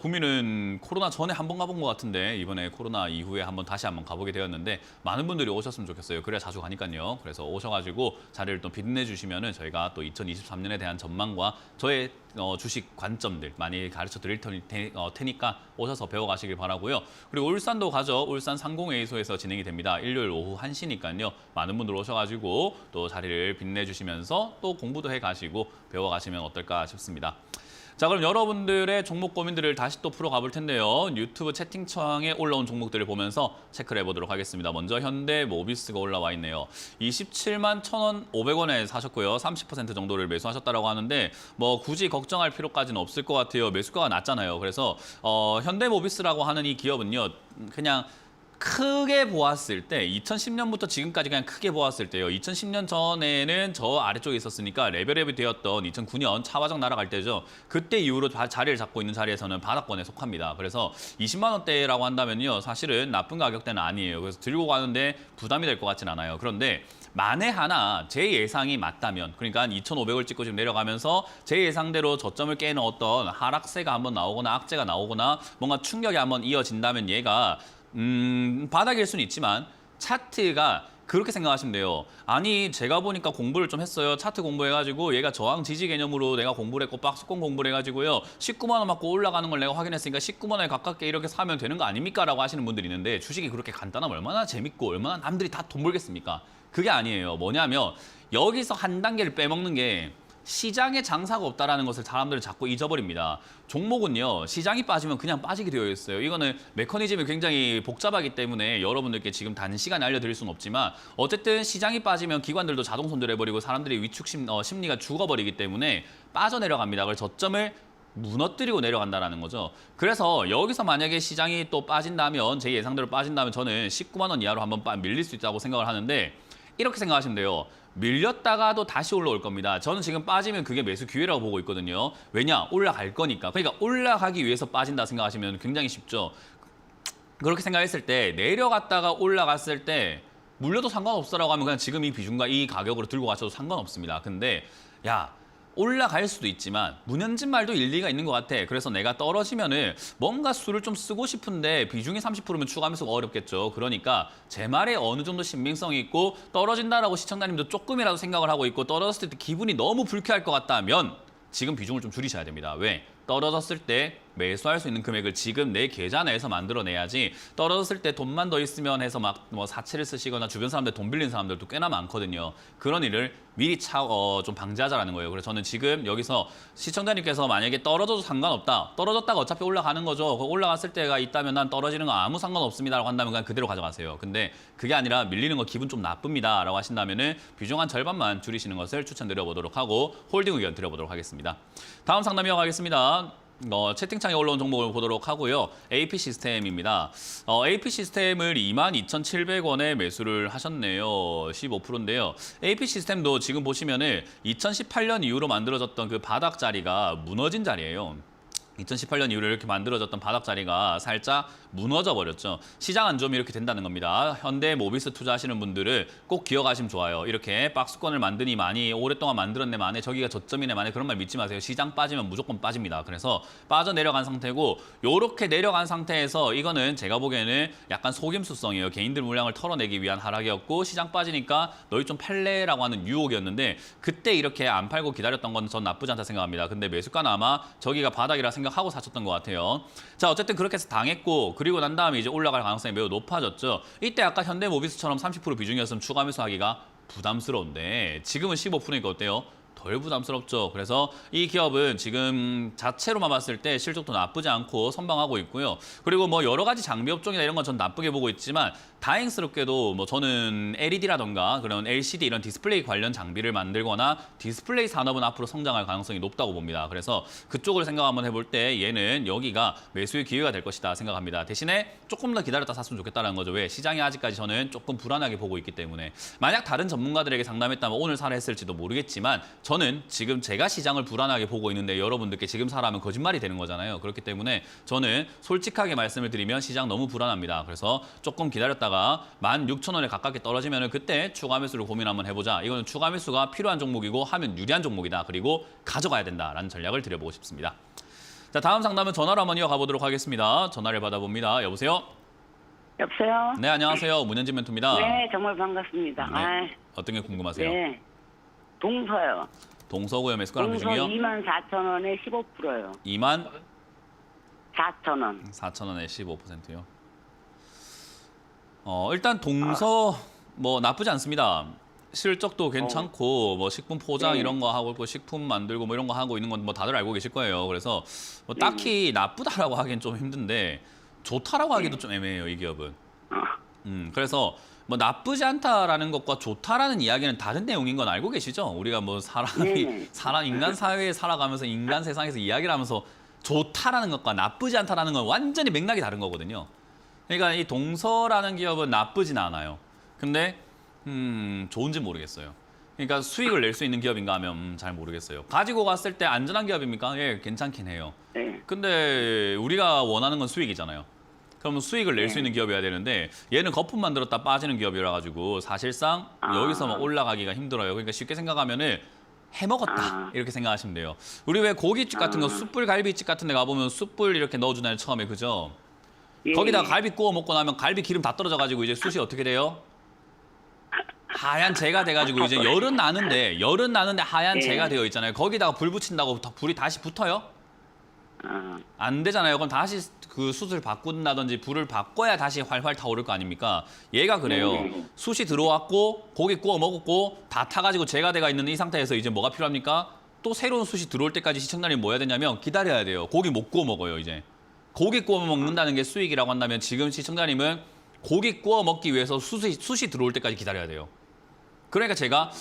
Speaker 1: 구미는 코로나 전에 한번 가본 것 같은데 이번에 코로나 이후에 다시 한번 가보게 되었는데 많은 분들이 오셨으면 좋겠어요. 그래야 자주 가니까요. 그래서 오셔가지고 자리를 또 빛내주시면은 저희가 또 2023년에 대한 전망과 저의 주식 관점들 많이 가르쳐 드릴 테니까 오셔서 배워가시길 바라고요. 그리고 울산도 가죠. 울산 상공회의소에서 진행이 됩니다. 일요일 오후 1시니까요. 많은 분들 오셔가지고 또 자리를 빛내주시면서 또 공부도 해가시고 배워가시면 어떨까 싶습니다. 자, 그럼 여러분들의 종목 고민들을 다시 또 풀어가 볼 텐데요. 유튜브 채팅창에 올라온 종목들을 보면서 체크를 해보도록 하겠습니다. 먼저 현대모비스가 올라와 있네요. 27만 1,500원에 사셨고요. 30% 정도를 매수하셨다고 하는데 굳이 걱정할 필요까지는 없을 것 같아요. 매수가가 낮잖아요. 그래서 현대모비스라고 하는 이 기업은요. 그냥 크게 보았을 때 2010년부터 지금까지 그냥 크게 보았을 때요. 2010년 전에는 저 아래쪽에 있었으니까 레벨업이 되었던 2009년 차화정 날아갈 때죠. 그때 이후로 자리를 잡고 있는 자리에서는 바닥권에 속합니다. 그래서 20만 원대라고 한다면요. 사실은 나쁜 가격대는 아니에요. 그래서 들고 가는데 부담이 될 것 같진 않아요. 그런데 만에 하나 제 예상이 맞다면 그러니까 2,500을 찍고 지금 내려가면서 제 예상대로 저점을 깨는 어떤 하락세가 한번 나오거나 악재가 나오거나 뭔가 충격이 한번 이어진다면 얘가 바닥일 수는 있지만 차트가 그렇게 생각하시면 돼요. 아니 제가 보니까 공부를 좀 했어요. 차트 공부해가지고 얘가 저항 지지 개념으로 내가 공부를 했고 박스권 공부를 해가지고요. 19만 원 맞고 올라가는 걸 내가 확인했으니까 19만 원에 가깝게 이렇게 사면 되는 거 아닙니까? 라고 하시는 분들이 있는데 주식이 그렇게 간단하면 얼마나 재밌고 얼마나 남들이 다 돈 벌겠습니까? 그게 아니에요. 뭐냐면 여기서 한 단계를 빼먹는 게 시장에 장사가 없다라는 것을 사람들은 자꾸 잊어버립니다. 종목은요, 시장이 빠지면 그냥 빠지게 되어 있어요. 이거는 메커니즘이 굉장히 복잡하기 때문에 여러분들께 지금 단시간에 알려드릴 수는 없지만 어쨌든 시장이 빠지면 기관들도 자동 손절해버리고 사람들의 위축 심리가 죽어버리기 때문에 빠져내려갑니다. 그래서 저점을 무너뜨리고 내려간다는 거죠. 그래서 여기서 만약에 시장이 또 빠진다면, 제 예상대로 빠진다면 저는 19만 원 이하로 한번 밀릴 수 있다고 생각을 하는데, 이렇게 생각하시면 돼요. 밀렸다가도 다시 올라올 겁니다. 저는 지금 빠지면 그게 매수 기회라고 보고 있거든요. 왜냐? 올라갈 거니까. 그러니까 올라가기 위해서 빠진다 생각하시면 굉장히 쉽죠. 그렇게 생각했을 때 내려갔다가 올라갔을 때 물려도 상관없어라고 하면 그냥 지금 이 비중과 이 가격으로 들고 가셔도 상관없습니다. 근데 야, 올라갈 수도 있지만 문현진 말도 일리가 있는 것 같아. 그래서 내가 떨어지면은 뭔가 수를 좀 쓰고 싶은데 비중이 30%면 추가 매수가 어렵겠죠. 그러니까 제 말에 어느 정도 신빙성이 있고 떨어진다라고 시청자님도 조금이라도 생각을 하고 있고 떨어졌을 때 기분이 너무 불쾌할 것 같다면 지금 비중을 좀 줄이셔야 됩니다. 왜? 떨어졌을 때 매수할 수 있는 금액을 지금 내 계좌 내에서 만들어내야지, 떨어졌을 때 돈만 더 있으면 해서 막 뭐 사채를 쓰시거나 주변 사람들 돈 빌린 사람들도 꽤나 많거든요. 그런 일을 미리 좀 방지하자라는 거예요. 그래서 저는 지금 여기서 시청자님께서 만약에 떨어져도 상관없다, 떨어졌다가 어차피 올라가는 거죠. 올라갔을 때가 있다면 난 떨어지는 거 아무 상관없습니다라고 한다면 그냥 그대로 가져가세요. 근데 그게 아니라 밀리는 거 기분 좀 나쁩니다 라고 하신다면은 비중 한 절반만 줄이시는 것을 추천드려 보도록 하고 홀딩 의견 드려보도록 하겠습니다. 다음 상담 이어가겠습니다. 채팅창에 올라온 종목을 보도록 하고요. AP 시스템입니다. AP 시스템을 22,700원에 매수를 하셨네요. 15%인데요. AP 시스템도 지금 보시면은 2018년 이후로 만들어졌던 그 바닥 자리가 무너진 자리예요. 2018년 이후로 이렇게 만들어졌던 바닥 자리가 살짝 무너져 버렸죠. 시장 안 좋으면 이렇게 된다는 겁니다. 현대 모비스 투자하시는 분들은 꼭 기억하시면 좋아요. 이렇게 박스권을 만드니 많이 오랫동안 만들었네 만에 저기가 저점이네 만에 그런 말 믿지 마세요. 시장 빠지면 무조건 빠집니다. 그래서 빠져내려간 상태고, 요렇게 내려간 상태에서 이거는 제가 보기에는 약간 속임수성이에요. 개인들 물량을 털어내기 위한 하락이었고, 시장 빠지니까 너희 좀 팔래라고 하는 유혹이었는데, 그때 이렇게 안 팔고 기다렸던 건 전 나쁘지 않다 생각합니다. 근데 매수가는 아마 저기가 바닥이라 생각하고 사셨던 것 같아요. 자, 어쨌든 그렇게 해서 당했고, 그리고 난 다음에 이제 올라갈 가능성이 매우 높아졌죠. 이때 아까 현대모비스처럼 30% 비중이었으면 추가 매수하기가 부담스러운데 지금은 15%니까 어때요? 덜 부담스럽죠. 그래서 이 기업은 지금 자체로만 봤을 때 실적도 나쁘지 않고 선방하고 있고요. 그리고 뭐 여러 가지 장비 업종이나 이런 건 전 나쁘게 보고 있지만 다행스럽게도 뭐 저는 LED라던가 그런 LCD 이런 디스플레이 관련 장비를 만들거나 디스플레이 산업은 앞으로 성장할 가능성이 높다고 봅니다. 그래서 그쪽을 생각 한번 해볼 때 얘는 여기가 매수의 기회가 될 것이다 생각합니다. 대신에 조금 더 기다렸다 샀으면 좋겠다는 거죠. 왜? 시장이 아직까지 저는 조금 불안하게 보고 있기 때문에. 만약 다른 전문가들에게 상담했다면 오늘 사라 했을지도 모르겠지만 저는 지금 제가 시장을 불안하게 보고 있는데 여러분들께 지금 사라면 거짓말이 되는 거잖아요. 그렇기 때문에 저는 솔직하게 말씀을 드리면 시장 너무 불안합니다. 그래서 조금 기다렸다가 16,000원에 가깝게 떨어지면 그때 추가 매수를 고민 한번 해보자. 이거는 추가 매수가 필요한 종목이고 하면 유리한 종목이다. 그리고 가져가야 된다라는 전략을 드려보고 싶습니다. 자, 다음 상담은 전화로 한번 이어가 보도록 하겠습니다. 전화를 받아봅니다. 여보세요?
Speaker 4: 여보세요?
Speaker 1: 네, 안녕하세요. 문현진 멘토입니다.
Speaker 4: 네, 정말 반갑습니다.
Speaker 1: 네. 어떤 게 궁금하세요?
Speaker 4: 네. 동서요.
Speaker 1: 동서고요. 매수가랑
Speaker 4: 동서
Speaker 1: 비중이요?
Speaker 4: 24,000원에 15%요.
Speaker 1: 24,000원에
Speaker 4: 4,000원.
Speaker 1: 15%요. 일단 동서 뭐 나쁘지 않습니다. 실적도 괜찮고 뭐 식품 포장
Speaker 4: 네.
Speaker 1: 이런 거 하고 있고 식품 만들고 뭐 이런 거 하고 있는 건 뭐 다들 알고 계실 거예요. 그래서 뭐 딱히 나쁘다라고 하기엔 좀 힘든데 좋다라고 하기도 좀 애매해요, 이 기업은. 그래서 뭐 나쁘지 않다라는 것과 좋다라는 이야기는 다른 내용인 건 알고 계시죠? 우리가 뭐
Speaker 4: 네네.
Speaker 1: 인간 사회에 살아가면서 인간 세상에서 이야기를 하면서 좋다라는 것과 나쁘지 않다라는 건 완전히 맥락이 다른 거거든요. 그러니까 이 동서라는 기업은 나쁘진 않아요. 근데 좋은지 모르겠어요. 그러니까 수익을 낼 수 있는 기업인가 하면 잘 모르겠어요. 가지고 갔을 때 안전한 기업입니까? 예, 괜찮긴 해요.
Speaker 4: 네.
Speaker 1: 근데 우리가 원하는 건 수익이잖아요. 그러면 수익을 낼 수 있는 기업이어야 되는데 얘는 거품 만들었다 빠지는 기업이라 가지고 사실상 여기서 막 올라가기가 힘들어요. 그러니까 쉽게 생각하면은 해먹었다 이렇게 생각하시면 돼요. 우리 왜 고깃집 같은 거 숯불 갈비집 같은 데 가보면 숯불 이렇게 넣어주나요 처음에, 그죠?
Speaker 4: 예.
Speaker 1: 거기다가 갈비 구워 먹고 나면 갈비 기름 다 떨어져 가지고 이제 숯이 어떻게 돼요? 하얀 재가 돼가지고 이제 열은 나는데 하얀
Speaker 4: 예.
Speaker 1: 재가 되어 있잖아요. 거기다가 불 붙인다고 불이 다시 붙어요? 안 되잖아요. 그럼 다시 그 숯을 바꾼다든지 불을 바꿔야 다시 활활 타오를 거 아닙니까? 얘가 그래요. 숯이 들어왔고 고기 구워 먹었고 다 타가지고 재가 돼가 있는 이 상태에서 이제 뭐가 필요합니까? 또 새로운 숯이 들어올 때까지 시청자님 뭐 해야 되냐면 기다려야 돼요. 고기 못 구워 먹어요 이제. 고기 구워 먹는다는 게 수익이라고 한다면 지금 시청자님은 고기 구워 먹기 위해서 숯이 들어올 때까지 기다려야 돼요. 그러니까 제가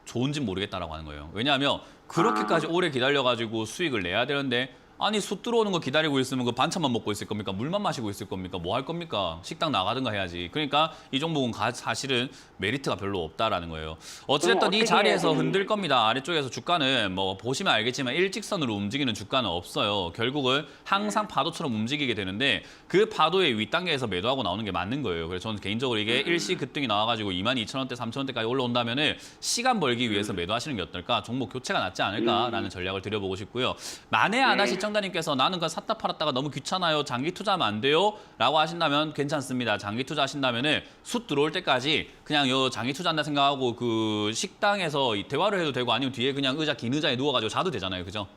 Speaker 1: 좋은지 모르겠다라고 하는 거예요. 왜냐하면 그렇게까지 오래 기다려가지고 수익을 내야 되는데 아니 숯 들어오는 거 기다리고 있으면 그 반찬만 먹고 있을 겁니까? 물만 마시고 있을 겁니까? 뭐 할 겁니까? 식당 나가든가 해야지. 그러니까 이 종목은 사실은 메리트가 별로 없다라는 거예요. 어쨌든 이 자리에서 흔들 겁니다. 아래쪽에서 주가는 뭐 보시면 알겠지만 일직선으로 움직이는 주가는 없어요. 결국은 항상 파도처럼 움직이게 되는데 그 파도의 윗단계에서 매도하고 나오는 게 맞는 거예요. 그래서 저는 개인적으로 이게 일시 급등이 나와가지고 22,000원대, 3,000원대까지 올라온다면은 시간 벌기 위해서 매도하시는 게 어떨까? 종목 교체가 낫지 않을까라는 전략을 드려보고 싶고요. 만에 하나 시청자님께서 나는 그 샀다 팔았다가 너무 귀찮아요. 장기 투자하면 안 돼요? 라고 하신다면 괜찮습니다. 장기 투자하신다면은 숯 들어올 때까지 그냥 요 장기 투자한다 생각하고 그 식당에서 대화를 해도 되고 아니면 뒤에 그냥 긴 의자에 누워가지고 자도 되잖아요. 그죠?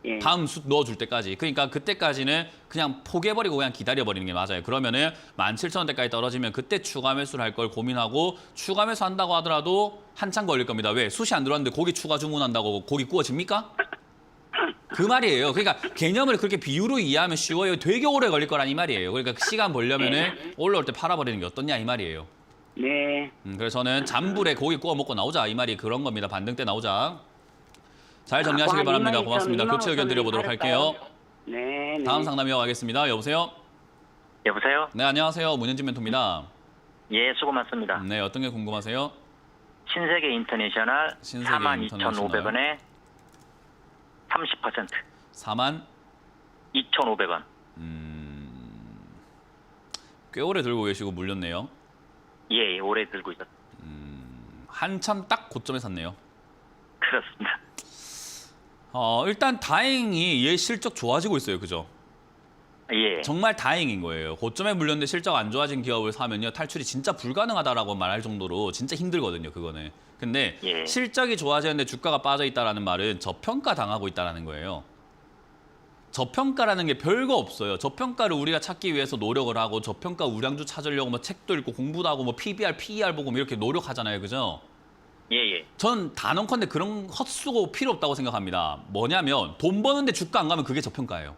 Speaker 4: 예.
Speaker 1: 다음 숯 넣어줄 때까지. 그러니까 그때까지는 그냥 포기해버리고 그냥 기다려버리는 게 맞아요. 그러면은 17,000원대까지 떨어지면 그때 추가 매수를 할 걸 고민하고 추가 매수 한다고 하더라도 한참 걸릴 겁니다. 왜? 숯이 안 들어왔는데 고기 추가 주문한다고 고기 구워집니까? 그 말이에요. 그러니까 개념을 그렇게 비유로 이해하면 쉬워요. 되게 오래 걸릴 거란 이 말이에요. 그러니까 시간 벌려면은 올라올 때 팔아버리는 게 어떻냐 이 말이에요.
Speaker 4: 네.
Speaker 1: 그래서 저는 잔불에 고기 구워 먹고 나오자 이 말이 그런 겁니다. 반등 때 나오자. 잘 정리하시길 바랍니다. 고맙습니다. 교체 의견 드려보도록 할게요.
Speaker 4: 네. 네.
Speaker 1: 다음 상담 이어가겠습니다. 여보세요?
Speaker 6: 여보세요?
Speaker 1: 네, 안녕하세요. 문현진 멘토입니다.
Speaker 6: 예, 수고 많습니다.
Speaker 1: 네, 어떤 게 궁금하세요?
Speaker 6: 신세계 인터내셔널
Speaker 1: 신세계
Speaker 6: 42,500원에 30%.
Speaker 1: 42,500원.
Speaker 6: 2,500원.
Speaker 1: 꽤 오래 들고 계시고 물렸네요.
Speaker 6: 예, 오래 들고 있었.
Speaker 1: 한참 딱 고점에 샀네요.
Speaker 6: 그렇습니다.
Speaker 1: 일단 다행히 얘 실적 좋아지고 있어요. 그죠?
Speaker 6: 예.
Speaker 1: 정말 다행인 거예요. 고점에 물렸는데 실적 안 좋아진 기업을 사면요. 탈출이 진짜 불가능하다라고 말할 정도로 진짜 힘들거든요. 그거는. 근데
Speaker 6: 예.
Speaker 1: 실적이 좋아지는데 주가가 빠져 있다라는 말은 저평가 당하고 있다라는 거예요. 저평가라는 게 별거 없어요. 저평가를 우리가 찾기 위해서 노력을 하고 저평가 우량주 찾으려고 뭐 책도 읽고 공부도 하고 뭐 PBR, PER 보고 뭐 이렇게 노력하잖아요. 그죠?
Speaker 6: 예, 예.
Speaker 1: 전 단언컨대 그런 헛수고 필요 없다고 생각합니다. 뭐냐면 돈 버는데 주가 안 가면 그게 저평가예요.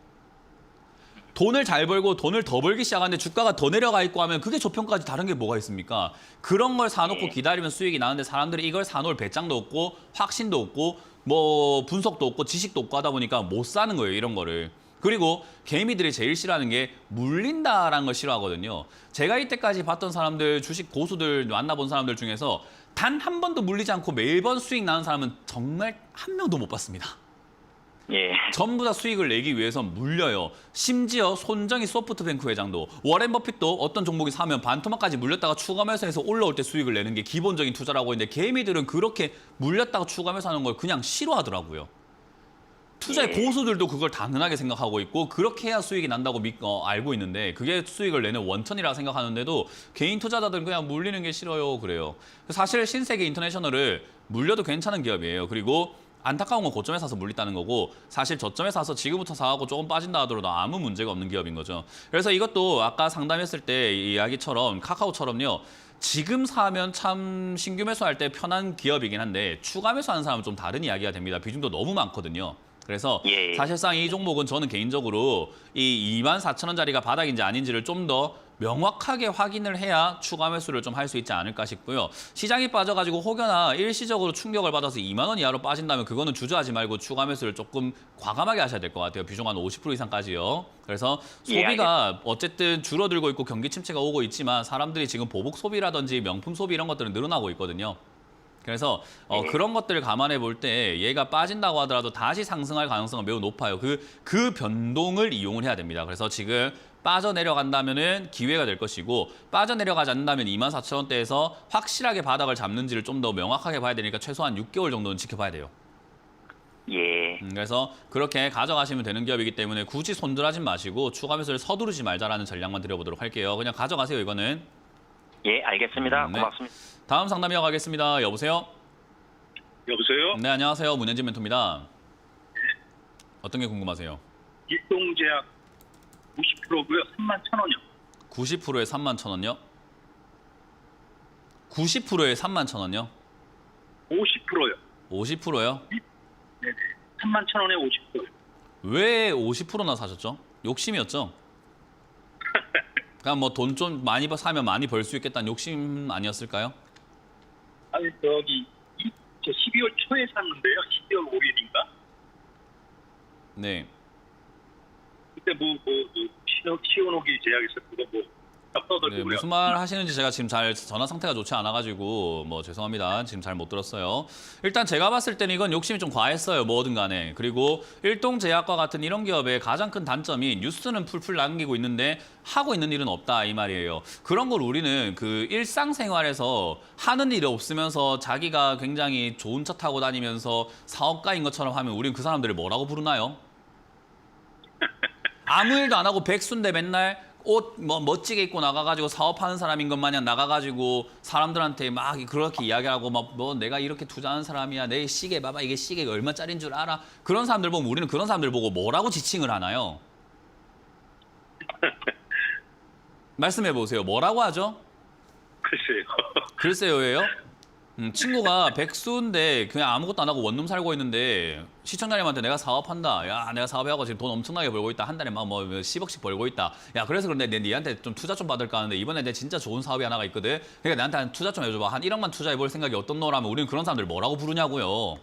Speaker 1: 돈을 잘 벌고 돈을 더 벌기 시작하는데 주가가 더 내려가 있고 하면 그게 저평가지 다른 게 뭐가 있습니까? 그런 걸 사놓고 기다리면 수익이 나는데 사람들이 이걸 사놓을 배짱도 없고 확신도 없고 뭐 분석도 없고 지식도 없고 하다 보니까 못 사는 거예요. 이런 거를. 그리고 개미들이 제일 싫어하는 게 물린다라는 걸 싫어하거든요. 제가 이때까지 봤던 사람들, 주식 고수들 만나본 사람들 중에서 단 한 번도 물리지 않고 매번 수익 나는 사람은 정말 한 명도 못 봤습니다.
Speaker 6: 예.
Speaker 1: 전부 다 수익을 내기 위해서 물려요. 심지어 손정희 소프트뱅크 회장도 워렌 버핏도 어떤 종목이 사면 반토막까지 물렸다가 추가 매수해서 올라올 때 수익을 내는 게 기본적인 투자라고 했는데 개미들은 그렇게 물렸다가 추가 매수하는 걸 그냥 싫어하더라고요. 투자의 고수들도 그걸 당연하게 생각하고 있고 그렇게 해야 수익이 난다고 알고 있는데 그게 수익을 내는 원천이라고 생각하는데도 개인 투자자들은 그냥 물리는 게 싫어요. 그래요. 사실 신세계 인터내셔널을 물려도 괜찮은 기업이에요. 그리고 안타까운 건 고점에 사서 물렸다는 거고 사실 저점에 사서 지금부터 사고 조금 빠진다 하더라도 아무 문제가 없는 기업인 거죠. 그래서 이것도 아까 상담했을 때 이야기처럼 카카오처럼요. 지금 사면 참 신규 매수할 때 편한 기업이긴 한데 추가 매수하는 사람은 좀 다른 이야기가 됩니다. 비중도 너무 많거든요. 그래서
Speaker 6: 예.
Speaker 1: 사실상 이 종목은 저는 개인적으로 이 24,000원짜리가 바닥인지 아닌지를 좀 더 명확하게 확인을 해야 추가 매수를 좀 할 수 있지 않을까 싶고요. 시장이 빠져가지고 혹여나 일시적으로 충격을 받아서 2만 원 이하로 빠진다면 그거는 주저하지 말고 추가 매수를 조금 과감하게 하셔야 될 것 같아요. 비중 한 50% 이상까지요. 그래서 소비가 어쨌든 줄어들고 있고 경기 침체가 오고 있지만 사람들이 지금 보복 소비라든지 명품 소비 이런 것들은 늘어나고 있거든요. 그래서 그런 것들을 감안해 볼 때 얘가 빠진다고 하더라도 다시 상승할 가능성은 매우 높아요. 그 변동을 이용을 해야 됩니다. 그래서 지금 빠져내려간다면은 기회가 될 것이고 빠져내려가지 않는다면 24,000원대에서 확실하게 바닥을 잡는지를 좀 더 명확하게 봐야 되니까 최소한 6개월 정도는 지켜봐야 돼요.
Speaker 6: 예.
Speaker 1: 그래서 그렇게 가져가시면 되는 기업이기 때문에 굳이 손절하지 마시고 추가 매수를 서두르지 말자라는 전략만 드려보도록 할게요. 그냥 가져가세요, 이거는.
Speaker 6: 예, 알겠습니다.
Speaker 1: 네.
Speaker 6: 고맙습니다.
Speaker 1: 다음 상담 이어가겠습니다. 여보세요?
Speaker 7: 여보세요?
Speaker 1: 네, 안녕하세요. 문현진 멘토입니다. 어떤 게 궁금하세요?
Speaker 7: 일동제약 90%고요. 31,000원이요.
Speaker 1: 90%에 31,000원요? 90%에 31,000원요?
Speaker 7: 50%요.
Speaker 1: 50%요?
Speaker 7: 네네. 31,000원에 50%요.
Speaker 1: 왜 50%나 사셨죠? 욕심이었죠? 그냥 뭐 돈 좀 많이 사면 많이 벌 수 있겠다는 욕심 아니었을까요?
Speaker 7: 아니 저기 저 12월 초에 샀는데요. 12월 5일인가?
Speaker 1: 네.
Speaker 7: 그때 시원호기 제약에서 그거
Speaker 1: 네,
Speaker 7: 떠들고요.
Speaker 1: 무슨 말 하시는지 제가 지금 잘 전화 상태가 좋지 않아가지고 뭐 죄송합니다. 지금 잘 못 들었어요. 일단 제가 봤을 때는 이건 욕심이 좀 과했어요. 뭐든 간에. 그리고 일동제약과 같은 이런 기업의 가장 큰 단점이 뉴스는 풀풀 남기고 있는데 하고 있는 일은 없다 이 말이에요. 그런 걸 우리는 그 일상생활에서 하는 일이 없으면서 자기가 굉장히 좋은 차 타고 다니면서 사업가인 것처럼 하면 우리는 그 사람들을 뭐라고 부르나요? 아무 일도 안 하고 백수인데 맨날 옷 뭐 멋지게 입고 나가가지고 사업하는 사람인 것 마냥 나가가지고 사람들한테 막 그렇게 이야기하고 막 뭐 내가 이렇게 투자하는 사람이야. 내 시계 봐봐. 이게 시계가 얼마짜리인 줄 알아. 그런 사람들 보면 우리는 그런 사람들 보고 뭐라고 지칭을 하나요? 말씀해 보세요. 뭐라고 하죠?
Speaker 7: 글쎄요.
Speaker 1: 글쎄요예요? 친구가 백수인데 그냥 아무것도 안 하고 원룸 살고 있는데 시청자님한테 내가 사업한다. 야, 내가 사업해하고 지금 돈 엄청나게 벌고 있다. 한 달에 막 뭐 10억씩 벌고 있다. 야, 그래서 그런데 니한테 좀 투자 좀 받을까 하는데 이번에 내 진짜 좋은 사업이 하나가 있거든. 그러니까 나한테 한 투자 좀 해줘봐. 한 1억만 투자해볼 생각이 어떻노라면 우리는 그런 사람들 뭐라고 부르냐고요.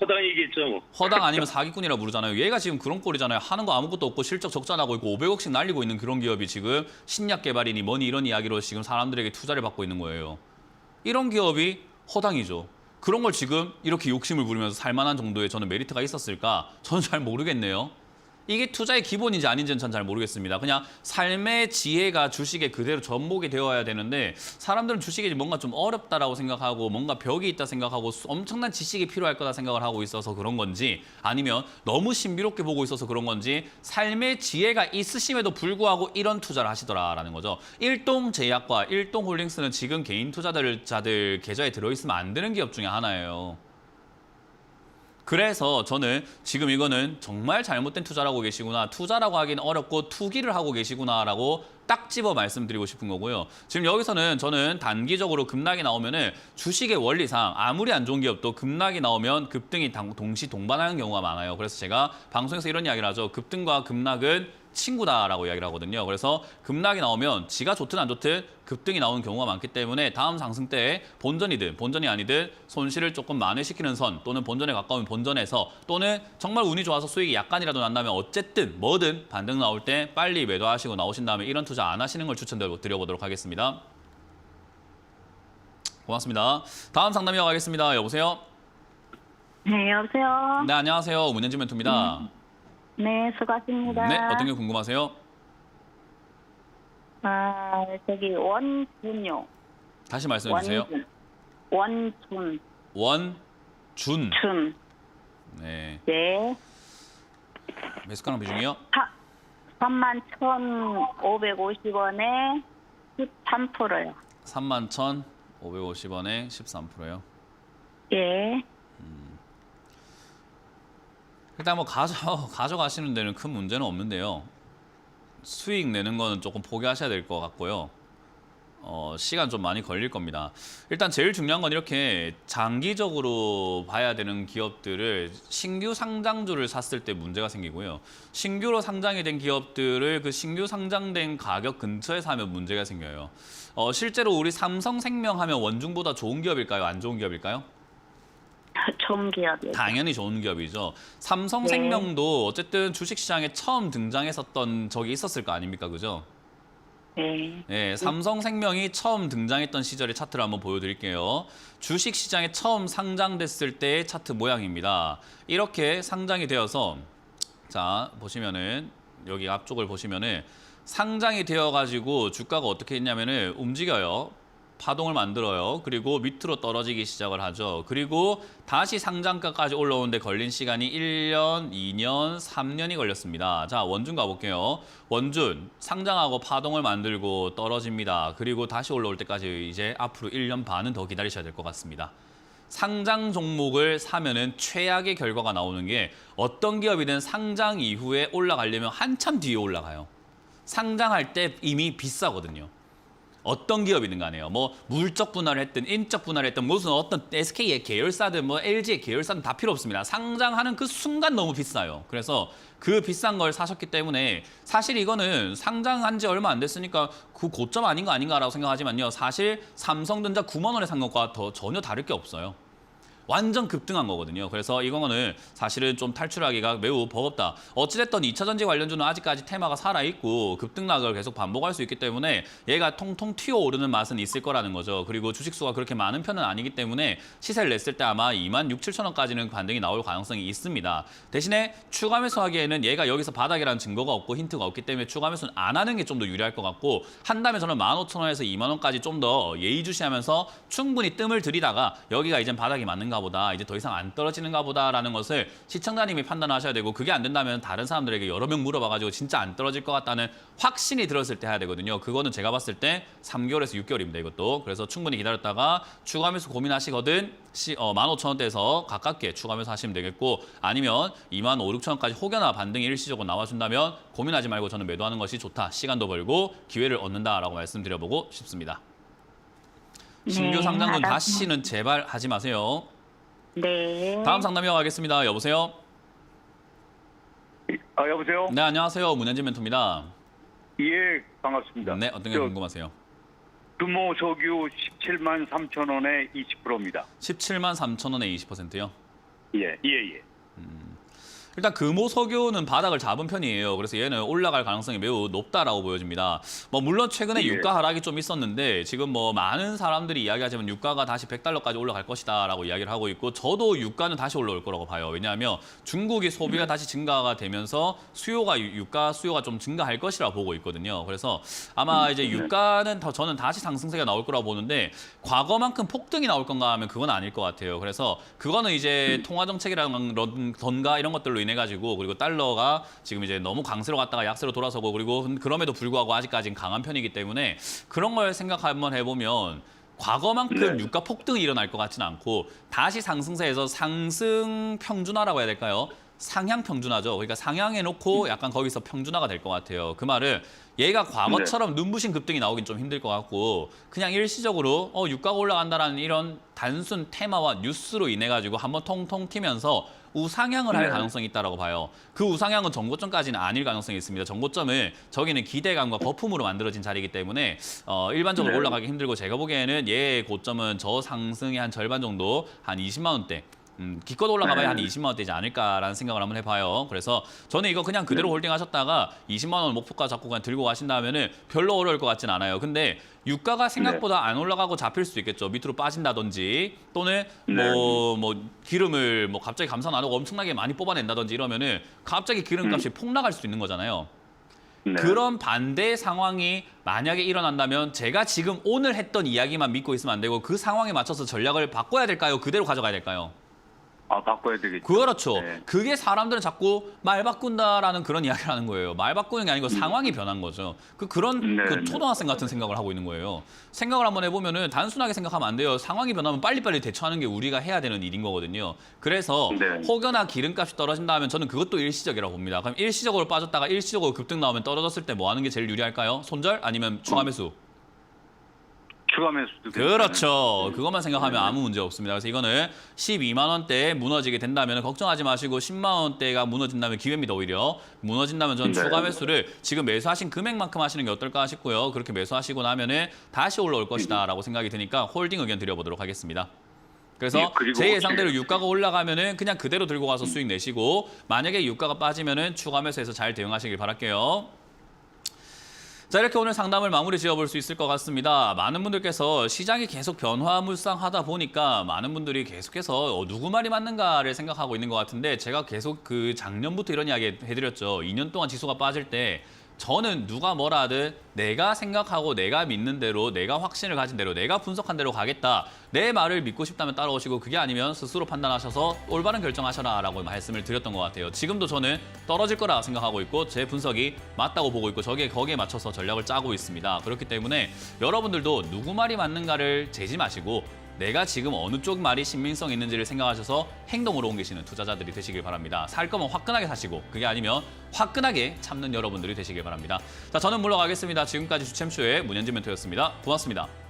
Speaker 7: 허당이겠죠 뭐.
Speaker 1: 허당 아니면 사기꾼이라 부르잖아요. 얘가 지금 그런 꼴이잖아요. 하는 거 아무것도 없고 실적 적자나고 있고 500억씩 날리고 있는 그런 기업이 지금 신약 개발이니 뭐니 이런 이야기로 지금 사람들에게 투자를 받고 있는 거예요. 이런 기업이 허당이죠. 그런 걸 지금 이렇게 욕심을 부리면서 살만한 정도의 저는 메리트가 있었을까? 저는 잘 모르겠네요. 이게 투자의 기본인지 아닌지는 전 잘 모르겠습니다. 그냥 삶의 지혜가 주식에 그대로 접목이 되어야 되는데 사람들은 주식이 뭔가 좀 어렵다라고 생각하고 뭔가 벽이 있다 생각하고 엄청난 지식이 필요할 거다 생각을 하고 있어서 그런 건지 아니면 너무 신비롭게 보고 있어서 그런 건지 삶의 지혜가 있으심에도 불구하고 이런 투자를 하시더라라는 거죠. 일동제약과 일동홀딩스는 지금 개인 투자자들 계좌에 들어있으면 안 되는 기업 중에 하나예요. 그래서 저는 지금 이거는 정말 잘못된 투자라고 계시구나. 투자라고 하기는 어렵고 투기를 하고 계시구나라고 딱 집어 말씀드리고 싶은 거고요. 지금 여기서는 저는 단기적으로 급락이 나오면은 주식의 원리상 아무리 안 좋은 기업도 급락이 나오면 급등이 동시 동반하는 경우가 많아요. 그래서 제가 방송에서 이런 이야기를 하죠. 급등과 급락은 친구다라고 이야기를 하거든요. 그래서 급락이 나오면 지가 좋든 안 좋든 급등이 나오는 경우가 많기 때문에 다음 상승 때에 본전이든 본전이 아니든 손실을 조금 만회시키는 선 또는 본전에 가까운 본전에서 또는 정말 운이 좋아서 수익이 약간이라도 난다면 어쨌든 뭐든 반등 나올 때 빨리 매도하시고 나오신 다음에 이런 투자 안 하시는 걸 추천드려보도록 하겠습니다. 고맙습니다. 다음 상담 이어가겠습니다. 여보세요?
Speaker 5: 네, 여보세요.
Speaker 1: 네, 안녕하세요. 문현진 멘토입니다.
Speaker 5: 네, 수고하십니다.
Speaker 1: 네, 어떤 게 궁금하세요?
Speaker 5: 저기 원준요.
Speaker 1: 다시 말씀해 주세요.
Speaker 5: 원준.
Speaker 1: 원준.
Speaker 5: 준.
Speaker 1: 네.
Speaker 5: 네.
Speaker 1: 매수가랑 비중이요?
Speaker 5: 31,550원에 13%요.
Speaker 1: 31,550원에 13%요.
Speaker 5: 예.
Speaker 1: 일단 뭐 가져가시는 데는 큰 문제는 없는데요. 수익 내는 거는 조금 포기하셔야 될 것 같고요. 시간 좀 많이 걸릴 겁니다. 일단 제일 중요한 건 이렇게 장기적으로 봐야 되는 기업들을 신규 상장주를 샀을 때 문제가 생기고요. 신규로 상장이 된 기업들을 그 신규 상장된 가격 근처에 사면 문제가 생겨요. 실제로 우리 삼성생명 하면 원중보다 좋은 기업일까요? 안 좋은 기업일까요?
Speaker 5: 좋은 기업이요.
Speaker 1: 당연히 좋은 기업이죠. 삼성생명도 어쨌든 주식시장에 처음 등장했었던 적이 있었을 거 아닙니까? 그죠?
Speaker 5: 네.
Speaker 1: 네, 삼성생명이 처음 등장했던 시절의 차트를 한번 보여드릴게요. 주식시장에 처음 상장됐을 때의 차트 모양입니다. 이렇게 상장이 되어서 자 보시면은 여기 앞쪽을 보시면은 상장이 되어가지고 주가가 어떻게 했냐면은 움직여요. 파동을 만들어요. 그리고 밑으로 떨어지기 시작을 하죠. 그리고 다시 상장가까지 올라오는데 걸린 시간이 1년, 2년, 3년이 걸렸습니다. 자, 원준 가볼게요. 원준 상장하고 파동을 만들고 떨어집니다. 그리고 다시 올라올 때까지 이제 앞으로 1년 반은 더 기다리셔야 될 것 같습니다. 상장 종목을 사면은 최악의 결과가 나오는 게 어떤 기업이든 상장 이후에 올라가려면 한참 뒤에 올라가요. 상장할 때 이미 비싸거든요. 어떤 기업이든 간에요. 뭐 물적 분할을 했든 인적 분할을 했든 무슨 어떤 SK의 계열사든 뭐 LG의 계열사든 다 필요 없습니다. 상장하는 그 순간 너무 비싸요. 그래서 그 비싼 걸 사셨기 때문에 사실 이거는 상장한 지 얼마 안 됐으니까 그 고점 아닌가 아닌가라고 생각하지만요. 사실 삼성전자 9만 원에 산 것과 전혀 다를 게 없어요. 완전 급등한 거거든요. 그래서 이거는 사실은 좀 탈출하기가 매우 버겁다. 어찌됐든 2차전지 관련주는 아직까지 테마가 살아있고 급등락을 계속 반복할 수 있기 때문에 얘가 통통 튀어오르는 맛은 있을 거라는 거죠. 그리고 주식수가 그렇게 많은 편은 아니기 때문에 시세를 냈을 때 아마 2만 6, 7천 원까지는 반등이 나올 가능성이 있습니다. 대신에 추가 매수하기에는 얘가 여기서 바닥이라는 증거가 없고 힌트가 없기 때문에 추가 매수는 안 하는 게 좀 더 유리할 것 같고 한다면 저는 15,000원에서 2만 원까지 좀 더 예의주시하면서 충분히 뜸을 들이다가 여기가 이제 바닥이 맞는가 보다, 이제 더 이상 안 떨어지는가 보다라는 것을 시청자님이 판단하셔야 되고 그게 안 된다면 다른 사람들에게 여러 명 물어봐가지고 진짜 안 떨어질 것 같다는 확신이 들었을 때 해야 되거든요. 그거는 제가 봤을 때 3개월에서 6개월입니다. 이것도. 그래서 충분히 기다렸다가 추가 매수 고민하시거든 15,000원대에서 가깝게 추가 매수 하시면 되겠고 아니면 2만 5, 6천 원까지 혹여나 반등이 일시적으로 나와준다면 고민하지 말고 저는 매도하는 것이 좋다. 시간도 벌고 기회를 얻는다라고 말씀드려보고 싶습니다. 신규 상장분 다시는 제발 하지 마세요.
Speaker 5: 네.
Speaker 1: 다음 상담 이어가겠습니다. 여보세요?
Speaker 7: 여보세요?
Speaker 1: 네, 안녕하세요. 문현진 멘토입니다.
Speaker 7: 예, 반갑습니다.
Speaker 1: 네, 어떤 게 궁금하세요?
Speaker 7: 금호석유 17만 3천 원에 20%입니다.
Speaker 1: 17만 3천 원에 20%요?
Speaker 7: 예.
Speaker 1: 일단 금호석유는 바닥을 잡은 편이에요. 그래서 얘는 올라갈 가능성이 매우 높다라고 보여집니다. 뭐 물론 최근에
Speaker 7: 예.
Speaker 1: 유가 하락이 좀 있었는데 지금 뭐 많은 사람들이 이야기하지만 유가가 다시 $100까지 올라갈 것이다라고 이야기를 하고 있고 저도 유가는 다시 올라올 거라고 봐요. 왜냐하면 중국이 소비가 다시 증가가 되면서 유가 수요가 좀 증가할 것이라고 보고 있거든요. 그래서 아마 이제 유가는 저는 다시 상승세가 나올 거라고 보는데 과거만큼 폭등이 나올 건가 하면 그건 아닐 것 같아요. 그래서 그거는 이제 통화 정책이라던가 이런 것들로 인해 가지고 그리고 달러가 지금 이제 너무 강세로 갔다가 약세로 돌아서고 그리고 그럼에도 불구하고 아직까지는 강한 편이기 때문에 그런 걸 생각 한번 해보면 과거만큼 유가 폭등이 일어날 것 같지는 않고 다시 상승세에서 상승 평준화라고 해야 될까요? 상향 평준화죠. 그러니까 상향해 놓고 약간 거기서 평준화가 될 것 같아요. 그 말은 얘가 과거처럼 눈부신 급등이 나오긴 좀 힘들 것 같고 그냥 일시적으로 유가가 올라간다라는 이런 단순 테마와 뉴스로 인해 가지고 한번 통통 튀면서 우상향을 할 가능성이 있다고 봐요. 그 우상향은 정고점까지는 아닐 가능성이 있습니다. 정고점은 저기는 기대감과 거품으로 만들어진 자리이기 때문에 일반적으로 올라가기 힘들고 제가 보기에는 얘의 고점은 저 상승의 한 절반 정도 한 20만 원대 기껏 올라가봐야 한 20만 원대지 않을까라는 생각을 한번 해봐요. 그래서 저는 이거 그냥 그대로 홀딩하셨다가 20만 원 목표가 잡고 그냥 들고 가신다면은 별로 어려울 것 같진 않아요. 근데 유가가 생각보다 안 올라가고 잡힐 수도 있겠죠. 밑으로 빠진다든지 또는 뭐 기름을 뭐 갑자기 감산 안 하고 엄청나게 많이 뽑아낸다든지 이러면은 갑자기 기름값이 폭락할 수도 있는 거잖아요. 그런 반대 상황이 만약에 일어난다면 제가 지금 오늘 했던 이야기만 믿고 있으면 안 되고 그 상황에 맞춰서 전략을 바꿔야 될까요? 그대로 가져가야 될까요?
Speaker 7: 바꿔야 되겠죠.
Speaker 1: 그렇죠.
Speaker 7: 네.
Speaker 1: 그게 사람들은 자꾸 말 바꾼다라는 그런 이야기를 하는 거예요. 말 바꾸는 게 아니고 상황이 변한 거죠. 그런 초등학생 같은 생각을 하고 있는 거예요. 생각을 한번 해보면은 단순하게 생각하면 안 돼요. 상황이 변하면 빨리빨리 대처하는 게 우리가 해야 되는 일인 거거든요. 그래서 혹여나 기름값이 떨어진다 하면 저는 그것도 일시적이라고 봅니다. 그럼 일시적으로 빠졌다가 일시적으로 급등 나오면 떨어졌을 때 뭐 하는 게 제일 유리할까요? 손절 아니면 추가 매수?
Speaker 7: 추가 매수도
Speaker 1: 그렇죠. 그것만 생각하면 아무 문제 없습니다. 그래서 이거는 12만 원대에 무너지게 된다면 걱정하지 마시고 10만 원대가 무너진다면 기회입니다. 오히려 무너진다면 저는 추가 매수를 지금 매수하신 금액만큼 하시는 게 어떨까 싶고요. 그렇게 매수하시고 나면은 다시 올라올 것이다라고 생각이 드니까 홀딩 의견 드려보도록 하겠습니다. 그래서 제 예상대로 유가가 올라가면은 그냥 그대로 들고 가서 수익 내시고 만약에 유가가 빠지면은 추가 매수해서 잘 대응하시길 바랄게요. 자, 이렇게 오늘 상담을 마무리 지어볼 수 있을 것 같습니다. 많은 분들께서 시장이 계속 변화무쌍하다 보니까 많은 분들이 계속해서 누구 말이 맞는가를 생각하고 있는 것 같은데 제가 계속 그 작년부터 이런 이야기 해드렸죠. 2년 동안 지수가 빠질 때 저는 누가 뭐라 하든 내가 생각하고 내가 믿는 대로 내가 확신을 가진 대로 내가 분석한 대로 가겠다. 내 말을 믿고 싶다면 따라오시고 그게 아니면 스스로 판단하셔서 올바른 결정하셔라 라고 말씀을 드렸던 것 같아요. 지금도 저는 떨어질 거라 생각하고 있고 제 분석이 맞다고 보고 있고 거기에 맞춰서 전략을 짜고 있습니다. 그렇기 때문에 여러분들도 누구 말이 맞는가를 재지 마시고 내가 지금 어느 쪽 말이 신빙성 있는지를 생각하셔서 행동으로 옮기시는 투자자들이 되시길 바랍니다. 살 거면 화끈하게 사시고 그게 아니면 화끈하게 참는 여러분들이 되시길 바랍니다. 자, 저는 물러가겠습니다. 지금까지 주챔쇼의 문현진 멘토였습니다. 고맙습니다.